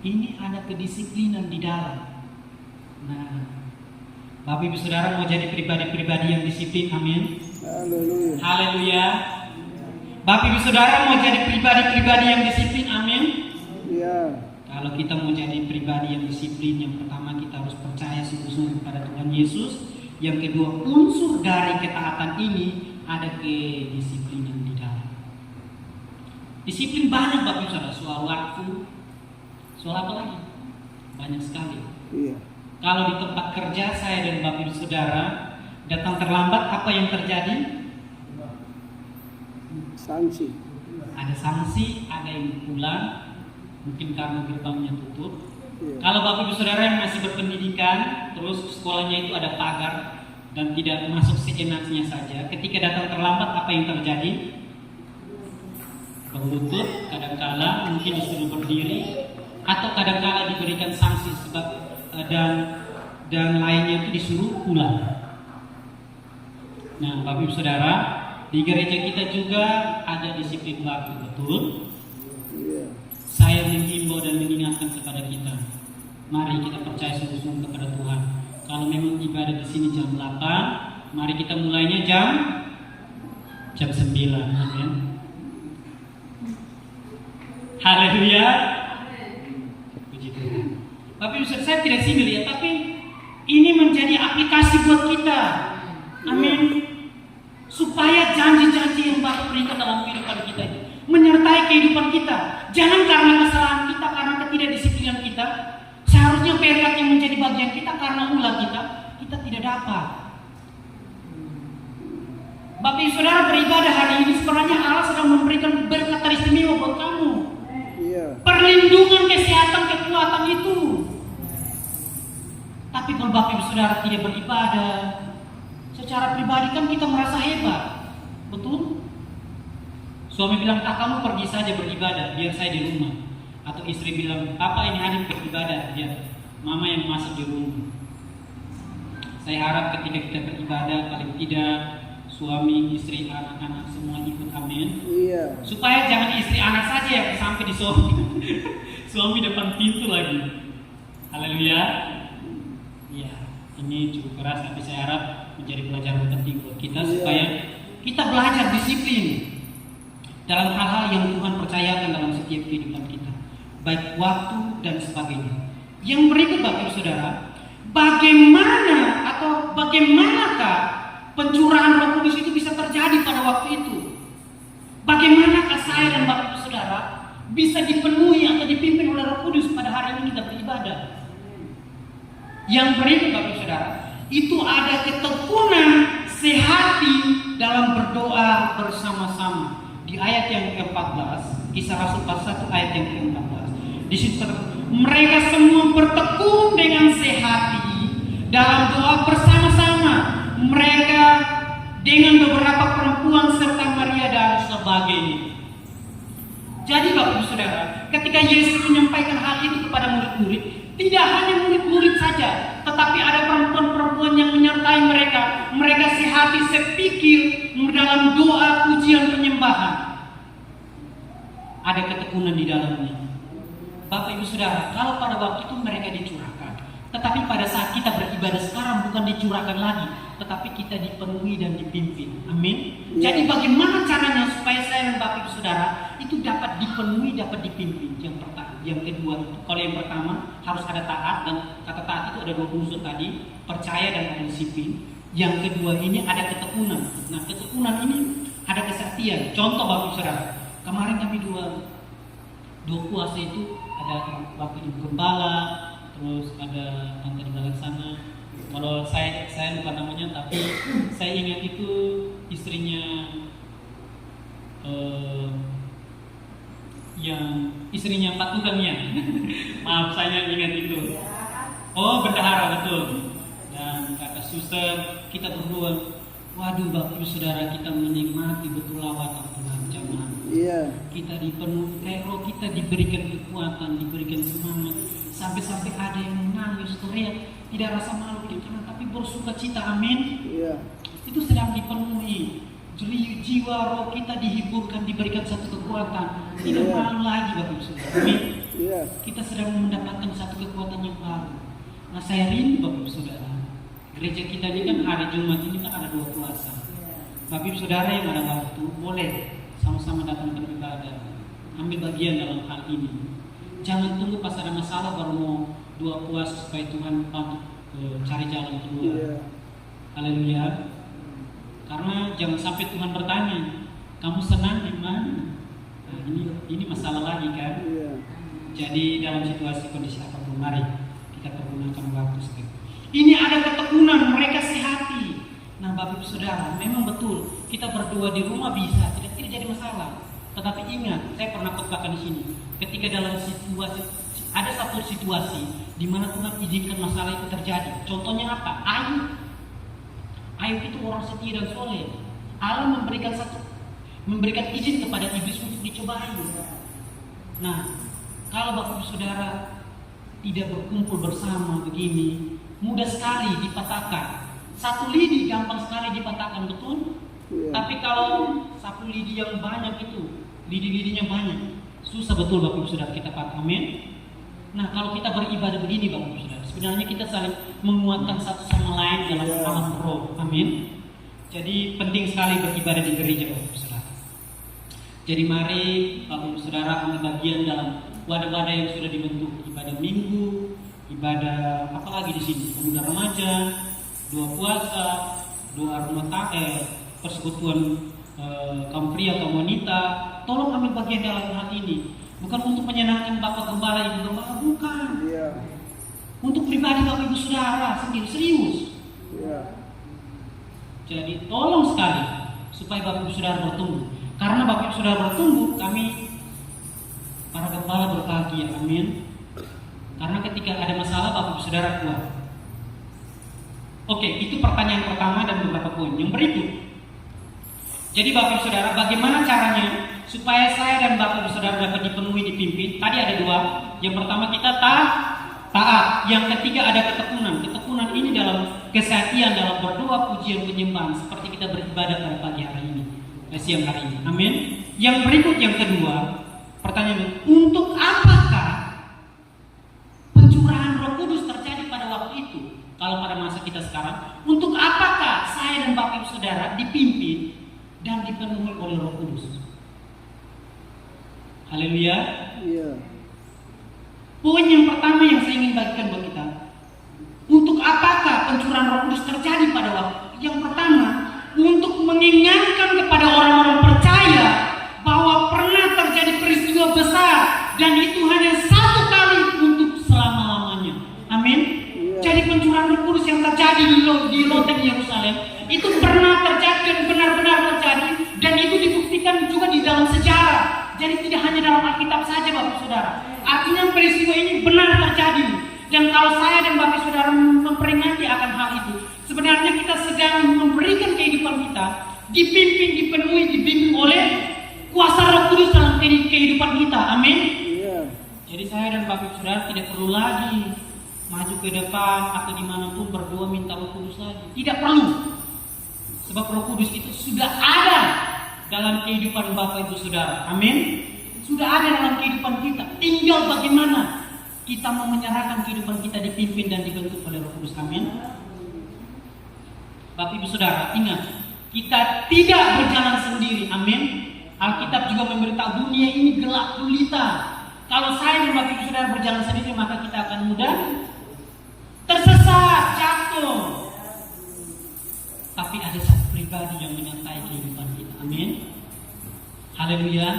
Ini ada kedisiplinan di dalam. Nah, Bapak Ibu Saudara mau jadi pribadi-pribadi yang disiplin, amin. Haleluya. Haleluya. Bapak Ibu Saudara mau jadi pribadi-pribadi yang disiplin, amin. Iya. Kalau kita mau jadi pribadi yang disiplin, yang pertama kita harus percaya sungguh-sungguh kepada Tuhan Yesus. Yang kedua, unsur dari ketaatan ini ada kedisiplinan di dalam. Disiplin banyak Bapak Ibu Saudara, soal waktu, soal apa lagi? Banyak sekali. Iya. Kalau di tempat kerja saya dan Bapak Ibu Saudara datang terlambat, apa yang terjadi? Sanksi. Ada sanksi, ada yang pulang. Mungkin karena gerbangnya tutup. Iya. Kalau Bapak Ibu Saudara yang masih berpendidikan, terus sekolahnya itu ada pagar dan tidak masuk seenaknya saja, ketika datang terlambat apa yang terjadi? Berlutut, kadangkala mungkin disuruh berdiri, atau kadangkala diberikan sanksi sebab dan lainnya itu disuruh pulang. Nah, Bapak Ibu Saudara, di gereja kita juga ada disiplin waktu, betul? Iya. Saya menghimbau dan mengingatkan kepada kita, mari kita percaya sungguh-sungguh kepada Tuhan. Kalau memang ibadah di sini jam 8, mari kita mulainya jam 9. Amin. Haleluya. Puji Tuhan. Bapak Ibu saya tidak sini ya, tapi ini menjadi aplikasi buat kita. Amin. Supaya janji-janji yang Bapak berikan dalam kehidupan kita itu menyertai kehidupan kita. Jangan karena kesalahan kita, karena ketidakdisiplinan kita, seharusnya berkat yang menjadi bagian kita karena ulah kita tidak dapat. Bapak Ibu Saudara beribadah hari ini sebenarnya Allah sedang memberikan berkat teristimewa buat kamu. Iya. Perlindungan, kesehatan, kekuatan itu. Tapi kalau Bapak Ibu Saudara tidak beribadah, secara pribadi kan kita merasa hebat, betul? Suami bilang, tak kamu pergi saja beribadah, biar saya di rumah. Atau istri bilang, papa ini hari beribadah, biar mama yang masak di rumah. Saya harap ketika kita beribadah, paling tidak suami, istri, anak-anak semua ikut, amin. Iya. Supaya jangan istri anak saja yang sampai di suami. Suami depan pintu lagi. Haleluya. Iya, ini cukup keras, tapi saya harap menjadi pelajaran penting buat kita supaya kita belajar disiplin dalam hal-hal yang Tuhan percayakan dalam setiap kehidupan kita, baik waktu dan sebagainya. Yang berikut Bapak Ibu Saudara, bagaimanakah pencurahan Roh Kudus itu bisa terjadi pada waktu itu? Bagaimanakah saya dan Bapak Ibu Saudara bisa dipenuhi atau dipimpin oleh Roh Kudus pada hari ini kita beribadah? Yang berikut Bapak Ibu Saudara, itu ada ketekunan sehati dalam berdoa bersama-sama. Di ayat yang ke-14, Kisah Rasul pasal 1 ayat yang ke-14. Di situ mereka semua bertekun dengan sehati dalam doa bersama-sama. Mereka dengan beberapa perempuan serta Maria dan sebagainya. Jadi Bapak Ibu Saudara, ketika Yesus menyampaikan hal itu kepada murid-murid, tidak hanya murid-murid saja, tetapi ada perempuan-perempuan yang menyertai mereka. Mereka sehati sepikir dalam doa pujian penyembahan. Ada ketekunan di dalamnya. Bapak Ibu Saudara, kalau pada waktu itu mereka dicurahkan, tetapi pada saat kita beribadah sekarang bukan dicurahkan lagi, tetapi kita dipenuhi dan dipimpin. Amin. Jadi bagaimana caranya supaya saya saya dan Bapak Ibu Saudara itu dapat dipenuhi, dapat dipimpin. Yang pertama, yang kedua, kalau yang pertama harus ada taat, dan kata taat itu ada 2 unsur tadi, percaya dan ada disiplin. Yang kedua ini ada ketekunan. Nah, ketekunan ini ada kesaktian. Contoh Bapak Ibu Saudara, kemarin kami dua puasa itu ada Bapak Ibu Gembala, terus ada Tante di belakang sana. Kalau saya lupa namanya, tapi saya ingat itu istrinya yang istrinya Pak Tukangnya. Maaf, saya ingat itu. Oh, bendahara, betul. Dan kata suster, kita berdua, waduh Bapak Ibu Saudara, kita menikmati betul lawatan Tuhan jamaah. Iya. Kita dipenuhi, kayak roh kita diberikan kekuatan, diberikan semangat. Sampai-sampai ada yang menangis, teriak, tidak rasa malu di kanan, tapi bersuka cita, amin. Iya. Itu sedang dipenuhi. Jadi jiwa roh kita dihiburkan, diberikan satu kekuatan. Tidak Iya. malu lagi Bapak Ibu Saudara, amin. Iya. Kita sedang mendapatkan satu kekuatan yang baru. Nah, saya rindu Bapak Ibu Saudara, gereja kita ini kan hari Jumat ini kan ada 2 puasa. Bapak Ibu Saudara yang ada waktu, boleh sama-sama datang beribadah, ambil bagian dalam hal ini. Jangan tunggu pas ada masalah baru mau 2 puasa supaya Tuhan cari jalan keluar. Iya. Haleluya. Karena jangan sampai Tuhan bertanya, kamu senang di mana? Nah, ini masalah lagi kan? Iya. Jadi dalam situasi kondisi apapun, mari kita pergunakan waktu sekarang. Ini ada ketekunan, mereka sehati. Nah, Bapak Ibu Saudara, memang betul kita berdua di rumah bisa, tidak jadi masalah. Tetapi ingat, saya pernah khotbahkan di sini. Ketika dalam situasi, ada satu situasi di mana Tuhan izinkan masalah itu terjadi. Contohnya apa? Ayub itu orang setia dan soleh. Allah memberikan izin kepada iblis untuk dicobai. Nah, kalau Bapak Ibu Saudara tidak berkumpul bersama begini, mudah sekali dipatahkan. Satu lidi gampang sekali dipatahkan, betul? Iya. Tapi kalau satu lidi yang banyak itu, lidi-lidinya banyak, susah betul Bapak Ibu Saudara kita patah. Amin. Nah, kalau kita beribadah begini Bapak Ibu Saudara, sebenarnya kita saling menguatkan satu sama lain dalam alam roh. Amin. Jadi penting sekali beribadah di gereja Bapak Ibu Saudara. Jadi mari Bapak Ibu Saudara ambil bagian dalam wadah-wadah yang sudah dibentuk, ibadah minggu, ibadah apa lagi di sini, pemuda remaja, 2 puasa, 2 rumah tangga, persekutuan kaum pria, kaum wanita. Tolong ambil bagian dalam hal ini. Bukan untuk menyenangkan Bapak Gembala, Ibu Gembala, bukan. Iya. Untuk pribadi Bapak Ibu Saudara sendiri, serius. Iya. Jadi tolong sekali supaya Bapak Ibu Saudara bertumbuh. Karena Bapak Ibu Saudara bertumbuh, kami para gembala berbahagia, amin. Karena ketika ada masalah Bapak Ibu Saudara kuat. Oke, itu pertanyaan pertama dan beberapa poin. Yang berikut. Jadi Bapak Ibu Saudara, bagaimana caranya supaya saya dan Bapak Ibu Saudara dapat dipenuhi, dipimpin? Tadi ada 2. Yang pertama kita taat. Yang ketiga ada ketekunan. Ketekunan ini dalam kesehatian, dalam berdoa, pujian, penyembahan, seperti kita beribadah pada pagi hari ini, siang hari ini. Amin. Yang berikut, yang kedua, pertanyaan, untuk apakah pencurahan Roh Kudus terjadi pada waktu itu? Kalau pada masa kita sekarang, untuk apakah saya dan Bapak Ibu Saudara dipimpin dan dipenuhi oleh Roh Kudus? Haleluya. Iya. Poin yang pertama yang saya ingin bagikan buat kita, untuk apakah pencurahan Roh Kudus terjadi pada waktu? Yang pertama, untuk mengingatkan kepada orang-orang percaya bahwa pernah terjadi peristiwa besar dan itu hanya satu kali untuk selama-lamanya. Amin. Iya. Jadi pencurahan Roh Kudus yang terjadi di Loteng Yerusalem itu pernah terjadi dan benar-benar terjadi, dan itu dibuktikan juga di dalam sejarah. Jadi tidak hanya dalam Alkitab saja Bapak Saudara. Artinya peristiwa ini benar terjadi. Dan kalau saya dan Bapak Saudara memperingati akan hal itu, sebenarnya kita sedang memberikan kehidupan kita dipimpin, dipenuhi, dibimbing oleh kuasa Roh Kudus dalam kehidupan kita. Amin. Iya. Jadi saya dan Bapak Saudara tidak perlu lagi maju ke depan atau dimanapun berdoa minta Roh Kudus lagi. Tidak perlu. Sebab Roh Kudus itu sudah ada dalam kehidupan Bapak Ibu Saudara. Amin. Sudah ada dalam kehidupan kita. Tinggal bagaimana kita mau menyerahkan kehidupan kita dipimpin dan dibentuk oleh Roh Kudus. Amin. Bapak Ibu Saudara, ingat, kita tidak berjalan sendiri. Amin. Alkitab juga memberitahu dunia ini gelap gulita. Kalau saya dan Bapak Ibu Saudara berjalan sendiri, maka kita akan mudah tersesat, jatuh. Tapi ada satu pribadi yang menyertai kehidupan kita. Amin. Haleluya.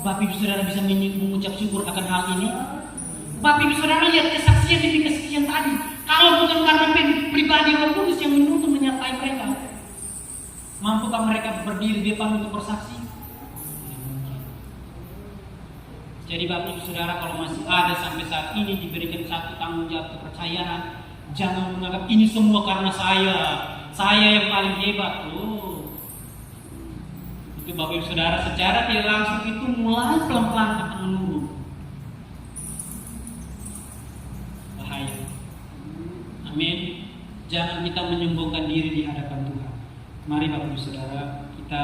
Bapak Ibu Saudara bisa mengucap syukur akan hal ini. Bapak Ibu Saudara lihat kesaksian demi kesaksian tadi. Kalau bukan karena pribadi Roh Kudus yang menuntun menyertai mereka, mampukah mereka berdiri di depan untuk bersaksi? Jadi Bapak Ibu Saudara, kalau masih ada sampai saat ini diberikan satu tanggung jawab kepercayaan, jangan menganggap ini semua karena saya yang paling hebat. Itu Bapak Ibu Saudara secara tidak langsung itu mulai pelan-pelan akan menurun. Bahaya. Amin. Jangan kita menyombongkan diri di hadapan Tuhan. Mari Bapak Ibu Saudara, kita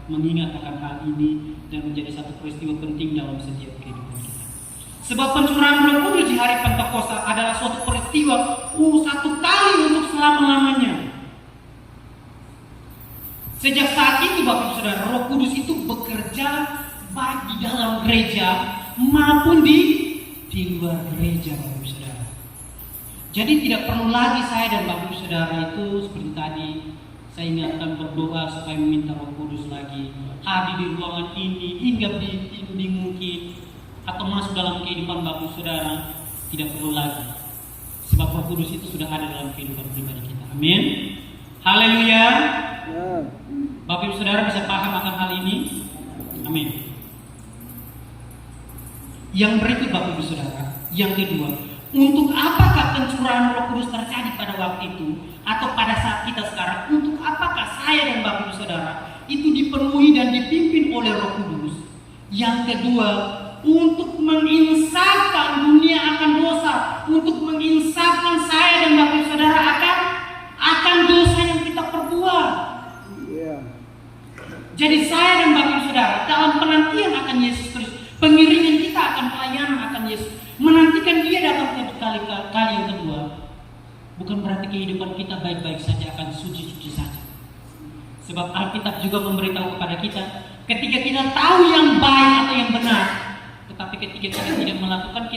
mengingat akan hal ini dan menjadi satu peristiwa penting dalam setiap kehidupan kita. Sebab pencurahan Roh Kudus di hari Pentakosta adalah suatu peristiwa satu kali untuk selama-lamanya. Sejak saat itu Bapak Ibu Saudara, Roh Kudus itu bekerja baik di dalam gereja maupun di luar gereja Bapak Ibu Saudara. Jadi tidak perlu lagi saya dan Bapak Ibu Saudara itu seperti tadi saya ingatkan berdoa supaya meminta Roh Kudus lagi hadir di ruangan ini, hinggap di mungkin atau masuk dalam kehidupan Bapak Ibu Saudara. Tidak perlu lagi, sebab Roh Kudus itu sudah ada dalam kehidupan pribadi kita. Amin. Haleluya. Bapak Ibu Saudara bisa paham akan hal ini? Amin. Yang berikut Bapak Ibu Saudara, yang kedua, untuk apakah pencurahan Roh Kudus terjadi pada waktu itu atau pada saat kita sekarang? Untuk apakah saya dan Bapak Ibu Saudara itu dipenuhi dan dipimpin oleh Roh Kudus? Yang kedua, untuk menginsafkan dunia akan dosa, untuk menginsafkan saya dan Bapak Ibu Saudara akan dosa yang kita perbuat. Jadi saya dan Bapak Ibu Saudara dalam penantian akan Yesus Kristus, pengiringan kita akan pelayanan akan Yesus, menantikan Dia datang kali yang kedua, bukan berarti kehidupan kita baik-baik saja, akan suci-suci saja. Sebab Alkitab juga memberitahu kepada kita, ketika kita tahu yang baik atau yang benar, tetapi ketika kita tidak melakukan,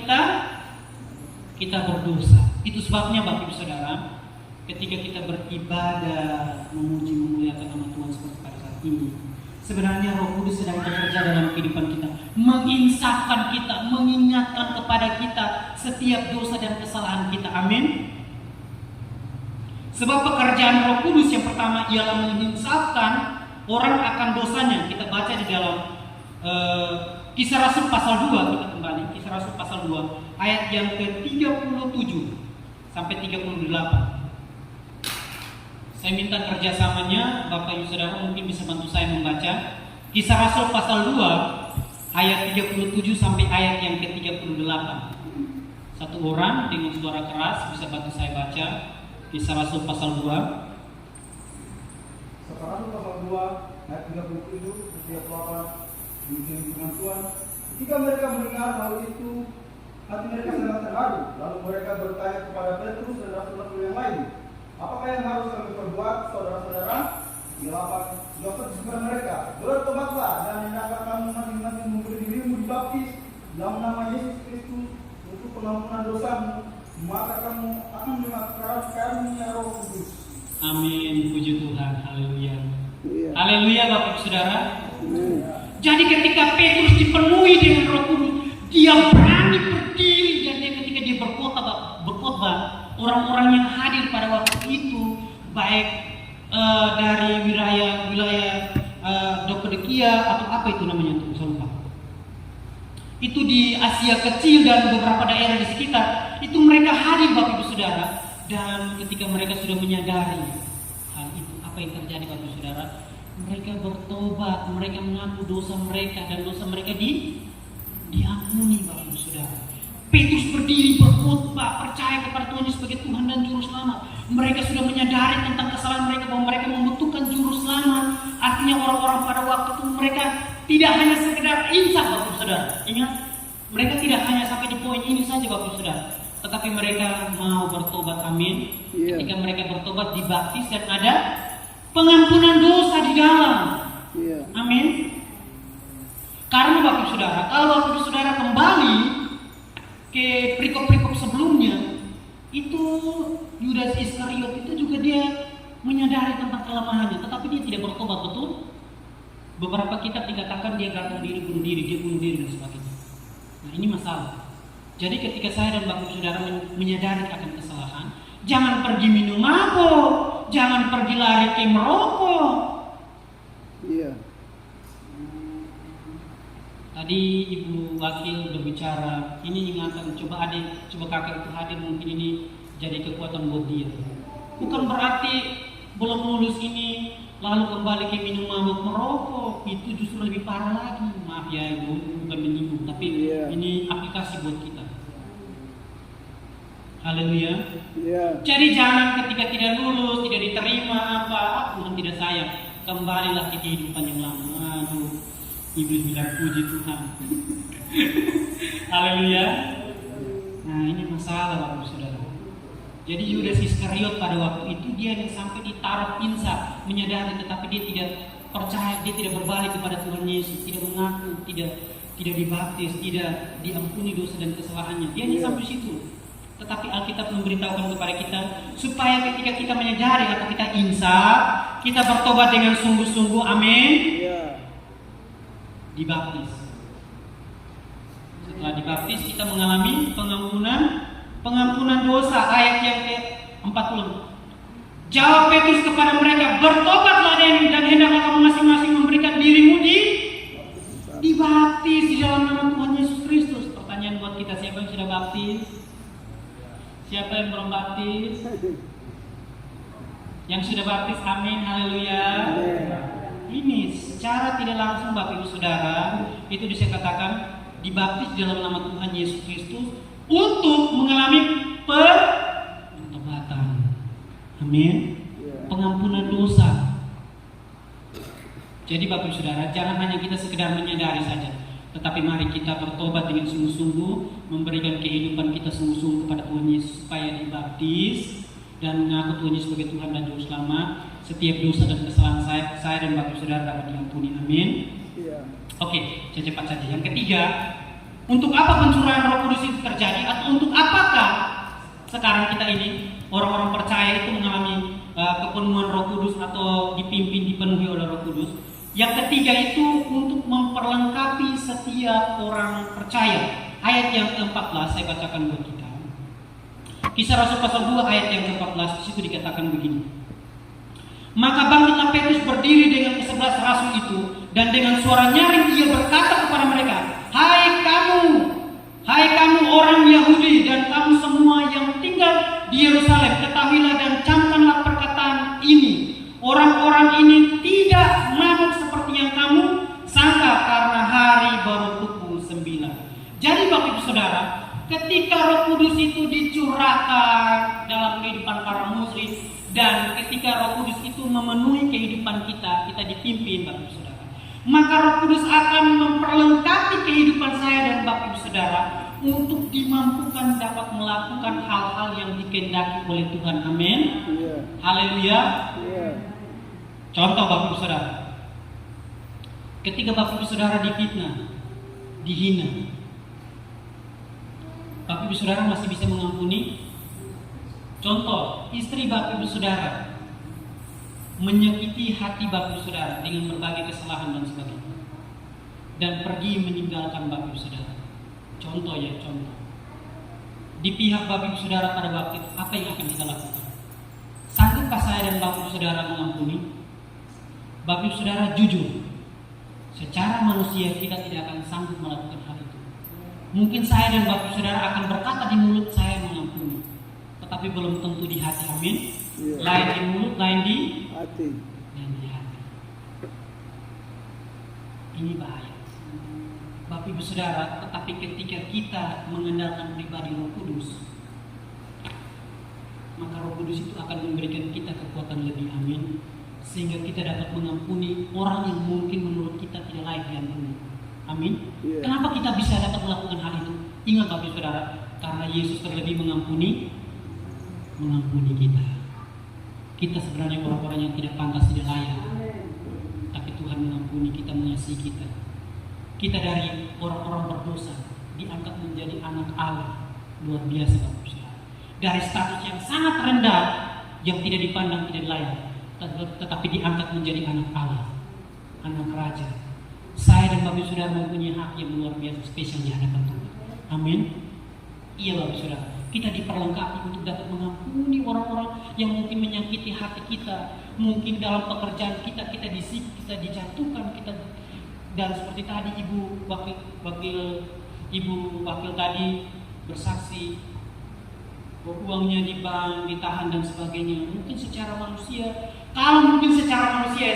kita berdosa. Itu sebabnya Bapak Ibu Saudara, ketika kita beribadah, memuji memuliakan nama Tuhan seperti pada saat ini, sebenarnya Roh Kudus sedang bekerja dalam kehidupan kita, menginsafkan kita, mengingatkan kepada kita setiap dosa dan kesalahan kita. Amin. Sebab pekerjaan Roh Kudus yang pertama ialah menginsafkan orang akan dosanya. Kita baca di dalam Kisah Rasul pasal 2, kita kembali Kisah Rasul pasal 2 ayat yang ke-37 sampai 38. Saya minta kerjasamanya Bapak Ibu Saudara, mungkin bisa bantu saya membaca Kisah Rasul pasal 2 ayat 37 sampai ayat yang ke-38. Satu orang dengan suara keras bisa bantu saya baca Kisah Rasul pasal 2. Kisah Rasul pasal 2 ayat 37 setiap 8 dengan Tuhan. Ketika mereka mendengar hal itu, hati mereka sangat terharu. Lalu mereka bertanya kepada Petrus dan rasul-rasul yang lain, apakah yang harus kami perbuat, saudara-saudara? Jawab kepada mereka, bertobatlah dan hendaklah kamu masing-masing memberi dirimu dibaptis dalam nama Yesus Kristus untuk pengampunan dosamu, maka kamu akan mendapat karunia Roh Kudus. Amin, puji Tuhan, haleluya. Haleluya Bapak Ibu Saudara. Jadi ketika Petrus dipenuhi dengan Roh Kudus, dia berani berdiri dan ketika dia berkhotbah, orang-orang yang hadir pada waktu itu, baik dari wilayah Dokodekia atau apa itu namanya, saya lupa. Itu di Asia Kecil dan beberapa daerah di sekitar, itu mereka hadir Bapak Ibu Saudara, dan ketika mereka sudah menyadari hal itu, apa yang terjadi Bapak Ibu Saudara? Mereka bertobat, mereka mengaku dosa mereka dan dosa mereka diampuni Bapak Ibu Saudara. Petrus berdiri berkhotbah, percaya kepada Tuhan Yesus sebagai Tuhan dan Juru Selamat. Mereka sudah menyadari tentang kesalahan mereka, bahwa mereka membutuhkan Juru Selamat. Artinya orang-orang pada waktu itu mereka tidak hanya sekedar insaf Bapak Ibu Saudara. Ingat, mereka tidak hanya sampai di poin ini saja Bapak Ibu Saudara, tetapi mereka mau bertobat. Amin. Ketika mereka bertobat, dibaptis dan ada pengampunan dosa di dalam. Amin. Karena Bapak Ibu Saudara, kalau Bapak Ibu Saudara kembali ke perikop-perikop sebelumnya, itu Yudas Iskariot itu juga dia menyadari tentang kelemahannya, tetapi dia tidak bertobat, betul? Beberapa kitab dikatakan dia gantung diri, bunuh diri, dia bunuh diri dan sebagainya. Nah, ini masalah. Jadi ketika saya dan Bapak Ibu Saudara menyadari akan kesalahan, jangan pergi minum mabuk, jangan pergi lari ke merokok. Iya. Tadi Ibu Wakil berbicara, ini ingatan, coba adik, coba kakak itu hadir, mungkin ini jadi kekuatan buat dia. Bukan berarti belum lulus ini lalu kembali ke minum mabuk merokok, itu justru lebih parah lagi. Maaf ya Ibu, bukan menyinggung, tapi ini aplikasi buat kita. Haleluya. Jadi jangan ketika tidak lulus, tidak diterima apa, Tuhan tidak sayang, kembalilah ke kehidupan yang lama. Aduh, iblis bilang puji Tuhan. Haleluya. Nah, ini masalah Bapak Saudara. Jadi Yudas Iskariot pada waktu itu dia yang sampai di taraf insa, menyadari tetapi dia tidak percaya, dia tidak berbalik kepada Tuhan Yesus, tidak mengaku, tidak dibaptis, tidak diampuni dosa dan kesalahannya. Dia hanya sampai situ. Tetapi Alkitab memberitahukan kepada kita supaya ketika kita menyadari atau kita insaf, kita bertobat dengan sungguh-sungguh, amin. Dibaptis. Setelah dibaptis kita mengalami pengampunan dosa, ayat yang ke-40. Jawab Petrus kepada mereka, bertobatlah dan hendaklah kamu masing-masing memberikan dirimu dibaptis di dalam nama Tuhan Yesus Kristus. Pertanyaan buat kita, siapa yang sudah baptis? Siapa yang belum baptis? Yang sudah baptis, amin, haleluya. Ini secara tidak langsung Bapak Ibu Saudara, itu bisa katakan dibaptis dalam nama Tuhan Yesus Kristus untuk mengalami pertobatan. Amin. Pengampunan dosa. Jadi Bapak Ibu Saudara, jangan hanya kita sekedar menyadari saja, tetapi mari kita bertobat dengan sungguh-sungguh, memberikan kehidupan kita sungguh-sungguh kepada Tuhan Yesus supaya dibaptis dan mengaku Tuhan Yesus sebagai Tuhan dan Juru Selamat. Setiap dosa dan kesalahan saya dan Bapak Ibu Saudara dapat diampuni. Amin. Oke, cepat saja. Yang ketiga, untuk apa pencurahan Roh Kudus itu terjadi, atau untuk apakah sekarang kita ini orang-orang percaya itu mengalami kepenuhan Roh Kudus atau dipenuhi oleh Roh Kudus? Yang ketiga itu untuk memperlengkapi setiap orang percaya. Ayat yang ke-14 saya bacakan buat kita. Kisah Rasul pasal 2 ayat yang ke-14, di situ dikatakan begini. Maka bangkitlah Petrus berdiri dengan ke-11 rasul itu, dan dengan suara nyaring ia berkata kepada mereka, Hai kamu orang Yahudi dan kamu semua yang tinggal di Yerusalem, ketahuilah dan camkanlah perkataan ini. Orang-orang ini tidak mabuk seperti yang kamu sangka, karena hari baru pukul 9. Jadi Bapak Ibu Saudara, ketika Roh Kudus itu dicurahkan dalam kehidupan para murid, dan ketika Roh Kudus itu memenuhi kehidupan kita dipimpin Bapak Ibu Saudara, maka Roh Kudus akan memperlengkapi kehidupan saya dan Bapak Ibu Saudara untuk dimampukan dapat melakukan hal-hal yang dikehendaki oleh Tuhan. Amin. Haleluya. Contoh Bapak Ibu Saudara, ketika Bapak Ibu Saudara difitnah, dihina, Bapak Ibu Saudara masih bisa mengampuni? Contoh, istri Bapak Ibu Saudara menyakiti hati Bapak Ibu Saudara dengan berbagai kesalahan dan sebagainya, dan pergi meninggalkan Bapak Ibu Saudara. Contoh. Di pihak Bapak Ibu Saudara pada waktu itu, apa yang akan kita lakukan? Sanggupkah saya dan Bapak Ibu Saudara mengampuni? Bapak Ibu Saudara jujur, secara manusia kita tidak akan sanggup melakukan hal itu. Mungkin saya dan Bapak Ibu Saudara akan berkata di mulut saya mengampuni, tetapi belum tentu di hati. Amin. Lain di mulut, lain di hati. Ini bahaya Bapak Ibu Saudara. Tetapi ketika kita mengandalkan pribadi Roh Kudus, maka Roh Kudus itu akan memberikan kita kekuatan lebih. Amin. Sehingga kita dapat mengampuni orang yang mungkin menurut kita tidak layak diampuni. Amin. Kenapa kita bisa dapat melakukan hal itu? Ingat Bapak Ibu Saudara, karena Yesus terlebih mengampuni kita. Kita sebenarnya orang-orang yang tidak pantas, tidak layak, tapi Tuhan mengampuni kita, mengasihi kita. Kita dari orang-orang berdosa diangkat menjadi anak Allah. Luar biasa Bapak Ibu Saudara. Dari status yang sangat rendah, yang tidak dipandang, tidak layak, tetapi diangkat menjadi anak Allah, anak raja. Saya dan Bapak Ibu Saudara mempunyai hak yang luar biasa spesial di hadapan Tuhan. Amin. Iya Bapak Ibu Saudara, kita diperlengkapi untuk dapat mengampuni orang-orang yang mungkin menyakiti hati kita. Mungkin dalam pekerjaan kita dijatuhkan, dan seperti tadi ibu wakil tadi bersaksi bahwa uangnya di bank ditahan dan sebagainya. Mungkin secara manusia,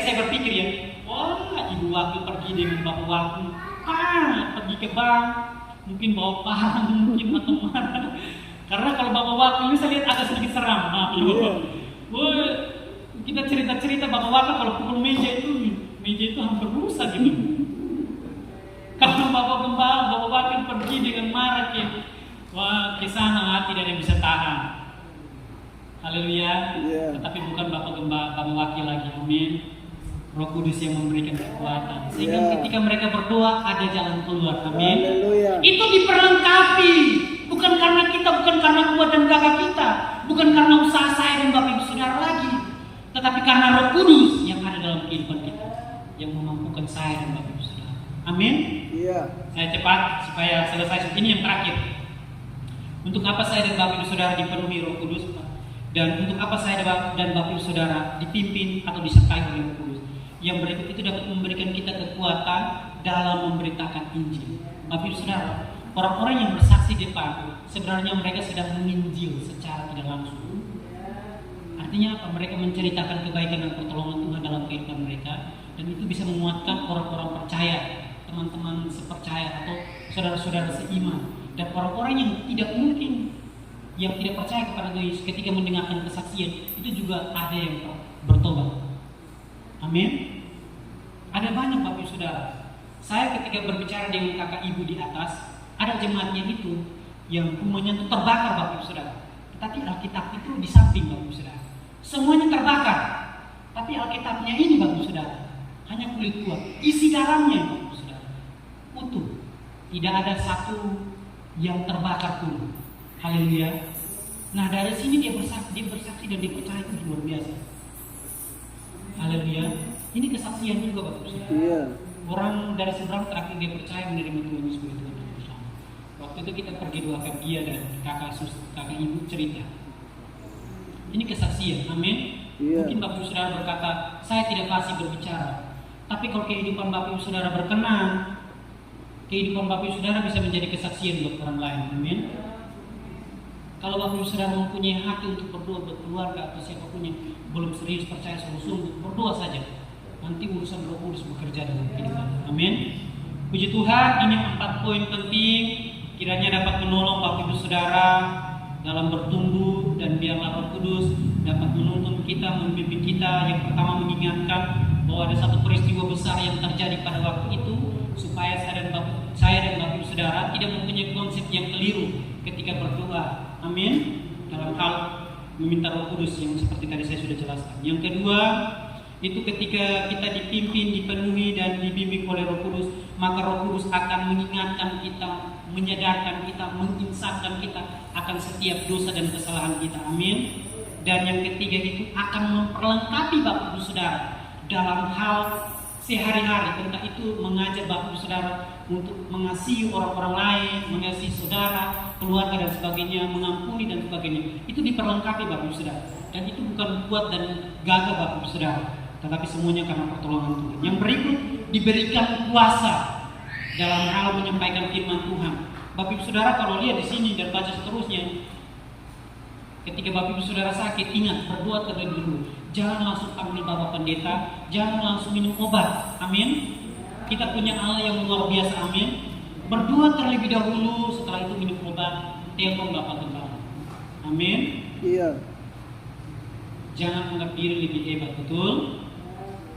saya berpikir ya, wah ibu wakil pergi dengan bapak wakil, pergi ke bank, mungkin bawa parang mungkin atau mana. Karena kalau bapak wakil ini saya lihat agak sedikit seram. Kita cerita bapak wakil kalau pukul meja itu hampir rusak gitu. Kalau bapak wakil pergi dengan marah ke sana, tidak ada yang bisa tahan. Haleluya. Tetapi bukan bapak wakil lagi. Amin. Roh Kudus yang memberikan kekuatan sehingga ketika mereka berdoa ada jalan keluar. Amin. Itu diperlengkapi, bukan karena kita, bukan karena kuat dan gagah kita, bukan karena usaha saya dan Bapak Ibu Saudara lagi, tetapi karena Roh Kudus yang ada dalam kehidupan kita yang memampukan saya dan Bapak Ibu Saudara. Amin. Saya cepat supaya selesai. Ini yang terakhir. Untuk apa saya dan Bapak Ibu Saudara dipenuhi Roh Kudus, dan untuk apa saya dan Bapak Ibu Saudara dipimpin atau disertai oleh Roh Kudus? Yang berikut itu dapat memberikan kita kekuatan dalam memberitakan Injil. Bapak Ibu Saudara, orang-orang yang bersaksi di depan sebenarnya mereka sedang menginjil secara tidak langsung. Artinya apa? Mereka menceritakan kebaikan dan pertolongan Tuhan dalam kehidupan mereka, dan itu bisa menguatkan orang-orang percaya, teman-teman sepercaya atau saudara-saudara seiman, dan orang-orang yang tidak percaya kepada Yesus ketika mendengarkan kesaksian itu juga ada yang bertobat. Amin. Ada banyak Bapak Ibu Saudara. Saya ketika berbicara dengan kakak ibu di atas, ada jemaatnya itu yang rumahnya itu terbakar Bapak Ibu Saudara. Tetapi Alkitab itu di samping Bapak Ibu Saudara. Semuanya terbakar. Tapi Alkitabnya ini Bapak Ibu Saudara hanya kulit luar. Isi dalamnya Bapak Ibu Saudara utuh. Tidak ada satu yang terbakar pun. Haleluya. Nah dari sini dia bersaksi dan dipercaya itu luar biasa. Haleluya. Ini kesaksian juga Bapak Ibu Saudara. Orang dari seberang terakhir dia percaya menerima Tuhan Yesus sebagai Tuhan dan Juru. Waktu itu kita pergi doakan dia dan kakak ibu cerita. Ini kesaksian. Amin. Mungkin Bapak Ibu Saudara berkata, saya tidak fasih berbicara. Tapi kalau kehidupan Bapak Ibu Saudara berkenan, kehidupan Bapak Ibu Saudara bisa menjadi kesaksian buat orang lain. Amin. Kalau Bapak Ibu Saudara mempunyai hati untuk berdoa buat keluarga atau siapapun yang belum serius percaya sungguh-sungguh, berdoa saja. Nanti urusan Roh Kudus bekerja dalam kehidupan. Amin. Puji Tuhan, ini 4 poin penting kiranya dapat menolong Bapak Ibu Saudara dalam bertumbuh, dan biarlah Roh Kudus dapat menuntun kita, membimbing kita. Yang pertama mengingatkan bahwa ada satu peristiwa besar yang terjadi pada waktu itu, supaya saya dan Bapak Ibu Saudara tidak mempunyai konsep yang keliru ketika berdoa. Amin. Dalam hal meminta Roh Kudus yang seperti tadi saya sudah jelaskan. Yang kedua, itu ketika kita dipimpin, dipenuhi dan dibimbing oleh Roh Kudus, maka Roh Kudus akan mengingatkan kita, menyadarkan kita, menginsafkan kita akan setiap dosa dan kesalahan kita. Amin. Dan yang ketiga itu akan memperlengkapi Bapak Ibu Saudara dalam hal sehari-hari, entah itu mengajar Bapak Ibu Saudara untuk mengasihi orang-orang lain, mengasihi saudara, keluarga dan sebagainya, mengampuni dan sebagainya. Itu diperlengkapi Bapak Ibu Saudara. Dan itu bukan kuat dan gagah Bapak Ibu Saudara, tetapi semuanya karena pertolongan Tuhan. Yang berikut diberikan kuasa dalam hal menyampaikan firman Tuhan. Bapak Ibu Saudara kalau lihat di sini dan baca seterusnya, ketika Bapak Ibu Saudara sakit, ingat berdoa terlebih dulu. Jangan langsung panggil Bapak Pendeta, jangan langsung minum obat. Amin. Kita punya Allah yang luar biasa. Amin. Berdoa terlebih dahulu, setelah itu minum obat, telepon Bapak Gembala. Amin. Jangan anggap diri lebih hebat, betul?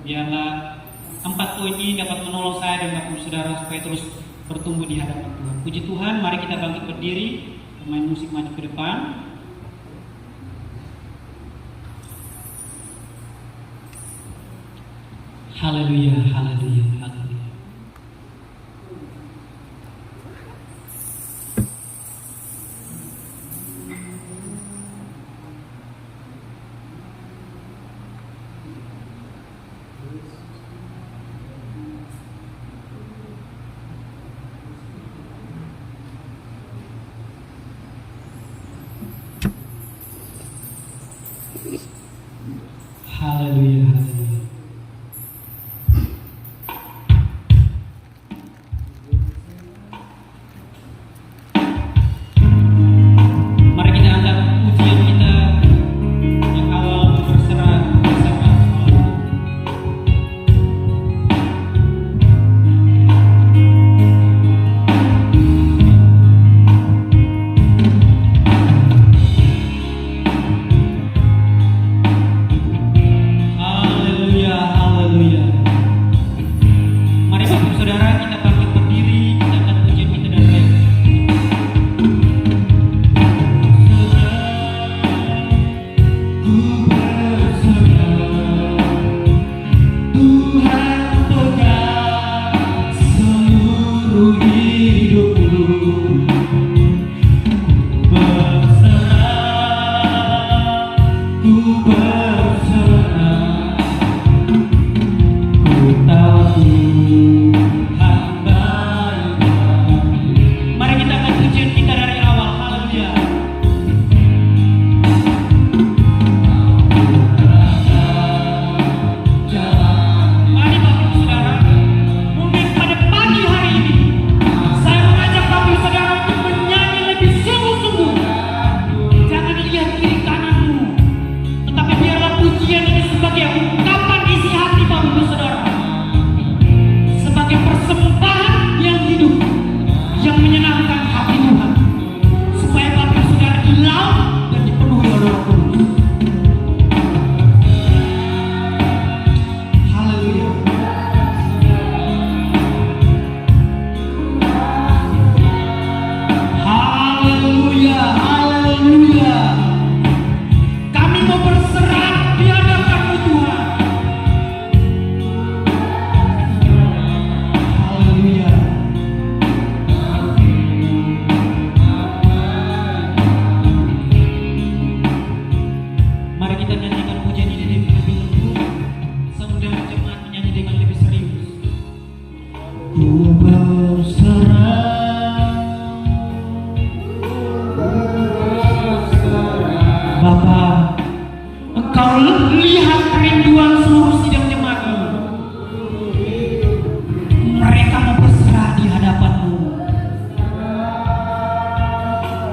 Biarlah 4 poin ini dapat menolong saya dan Bapak Ibu Saudara supaya terus bertumbuh di hadapan Tuhan. Puji Tuhan, mari kita bangkit berdiri, pemain musik maju ke depan. Haleluya, haleluya, haleluya.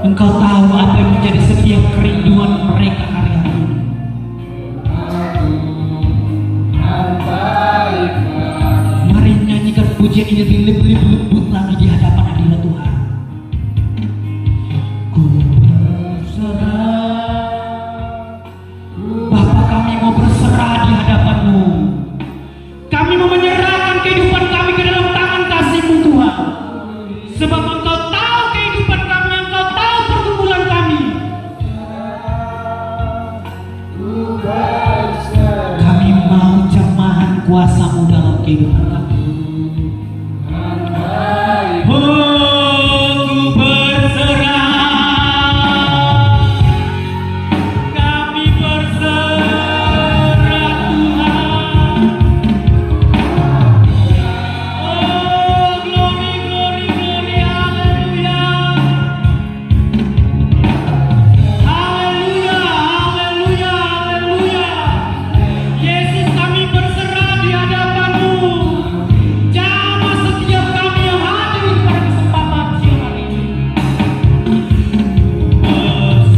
Engkau tahu apa yang menjadi setiap kerinduan mereka hari-hari ini. Mari nyanyikan pujian ini lebih lembut lagi di hadapan hadirat Tuhan. Ku berserah, Bapa, kami mau berserah di hadapan-Mu. Kami mau menyerahkan kehidupan kami ke dalam tangan kasih-Mu Tuhan. Sebab Engkau tahu kehidupan kami, Engkau tahu pergumulan kami. Kami mau jamahan kuasa-Mu dalam kehidupan kami. Oh, ku berserah. Kami berserah Tuhan. Oh, glory, glory, glory, haleluya. Haleluya, haleluya, haleluya. Yesus, kami berserah di hadapan-Mu. Jamah setiap kami yang hadir pada kesempatan siang hari ini.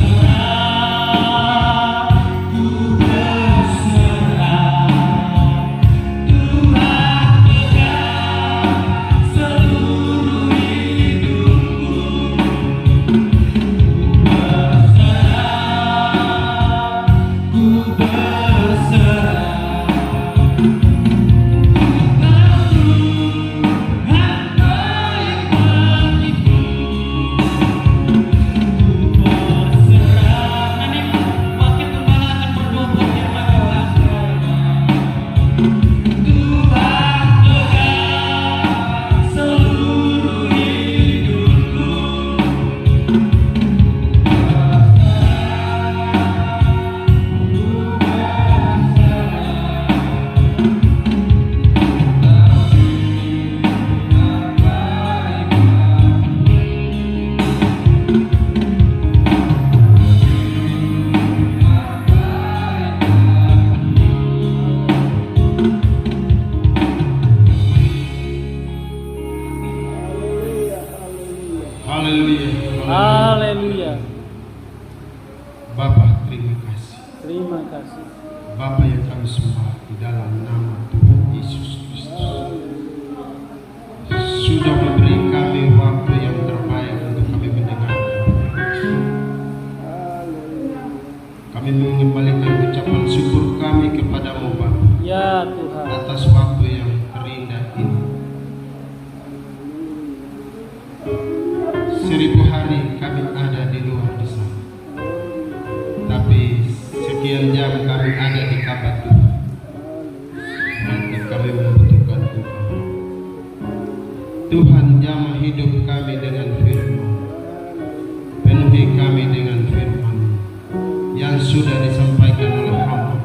Berserah, ku berserah. Tuhan pegang seluruh hidupku. Berserah, ku berserah. Haleluya. Haleluya. Bapa, terima kasih. Terima kasih. Bapa yang kami sembah di dalam nama Tuhan Yesus Kristus. Sudah memberi kami waktu yang terbaik untuk kami mendengarkan. Kami mengembalikan ucapan syukur kami kepadamu Bapa Ya Tuhan. atas waktu yang terindah ini. 1000 hari kami ada di luar di sana, tapi sekian jam kami ada di kabar Tuhan. Nanti kami membutuhkan Tuhan. Tuhan, jamah hidup kami dengan firman. Penuhi kami dengan firman yang sudah disampaikan oleh hamba.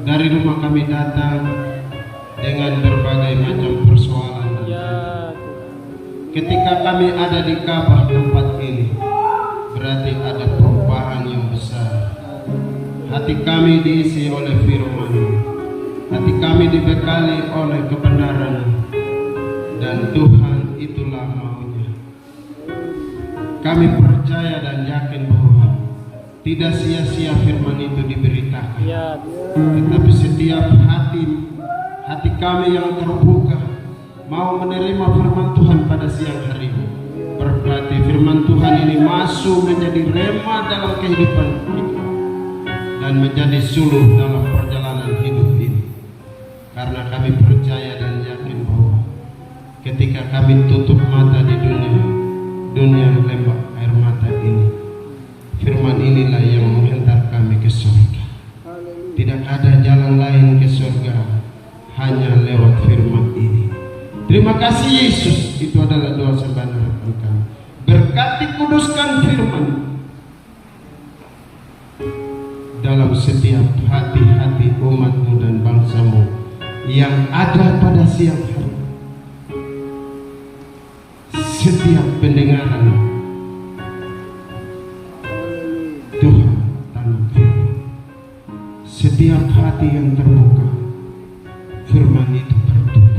Dari rumah kami datang dengan berbagai macam persoalan. Ketika kami ada di Kabah tempat ini, berarti ada perubahan yang besar. Hati kami diisi oleh firman, hati kami dibekali oleh kebenaran, dan Tuhan itulah maunya. Kami percaya dan yakin bahwa tidak sia-sia firman itu diberitakan, tetapi setiap hati kami yang terbuka mau menerima firman Tuhan pada siang hari ini, berarti firman Tuhan ini masuk menjadi rema dalam kehidupan kita dan menjadi suluh dalam perjalanan hidup ini. Karena kami percaya dan yakin bahwa ketika kami tutup mata di dunia lembah air mata ini, firman inilah yang menghantar kami ke surga. Tidak ada jalan lain ke surga, hanya lewat firman ini. Terima kasih Yesus, itu adalah doa sembah harapan kami. Berkati, kuduskan firman dalam setiap hati-hati umat-Mu dan bangsa-Mu yang ada pada siang hari. Setiap pendengaran Tuhan tanam firman. Setiap hati yang terbuka, firman itu bertumbuh.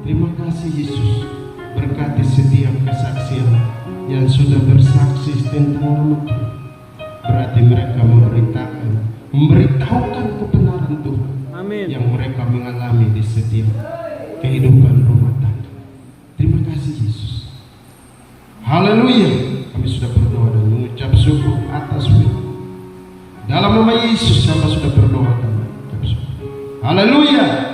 Terima kasih Yesus, berkati setiap kesaksian yang sudah bersaksi tentang nama Tuhan, berarti mereka memberitahukan kebenaran Tuhan yang mereka mengalami di setiap kehidupan rumah tangga. Terima kasih Yesus. Haleluya. Kami sudah berdoa dan mengucap syukur atas firman. Dalam nama Yesus, hamba sudah berdoa dan mengucap syukur. Haleluya.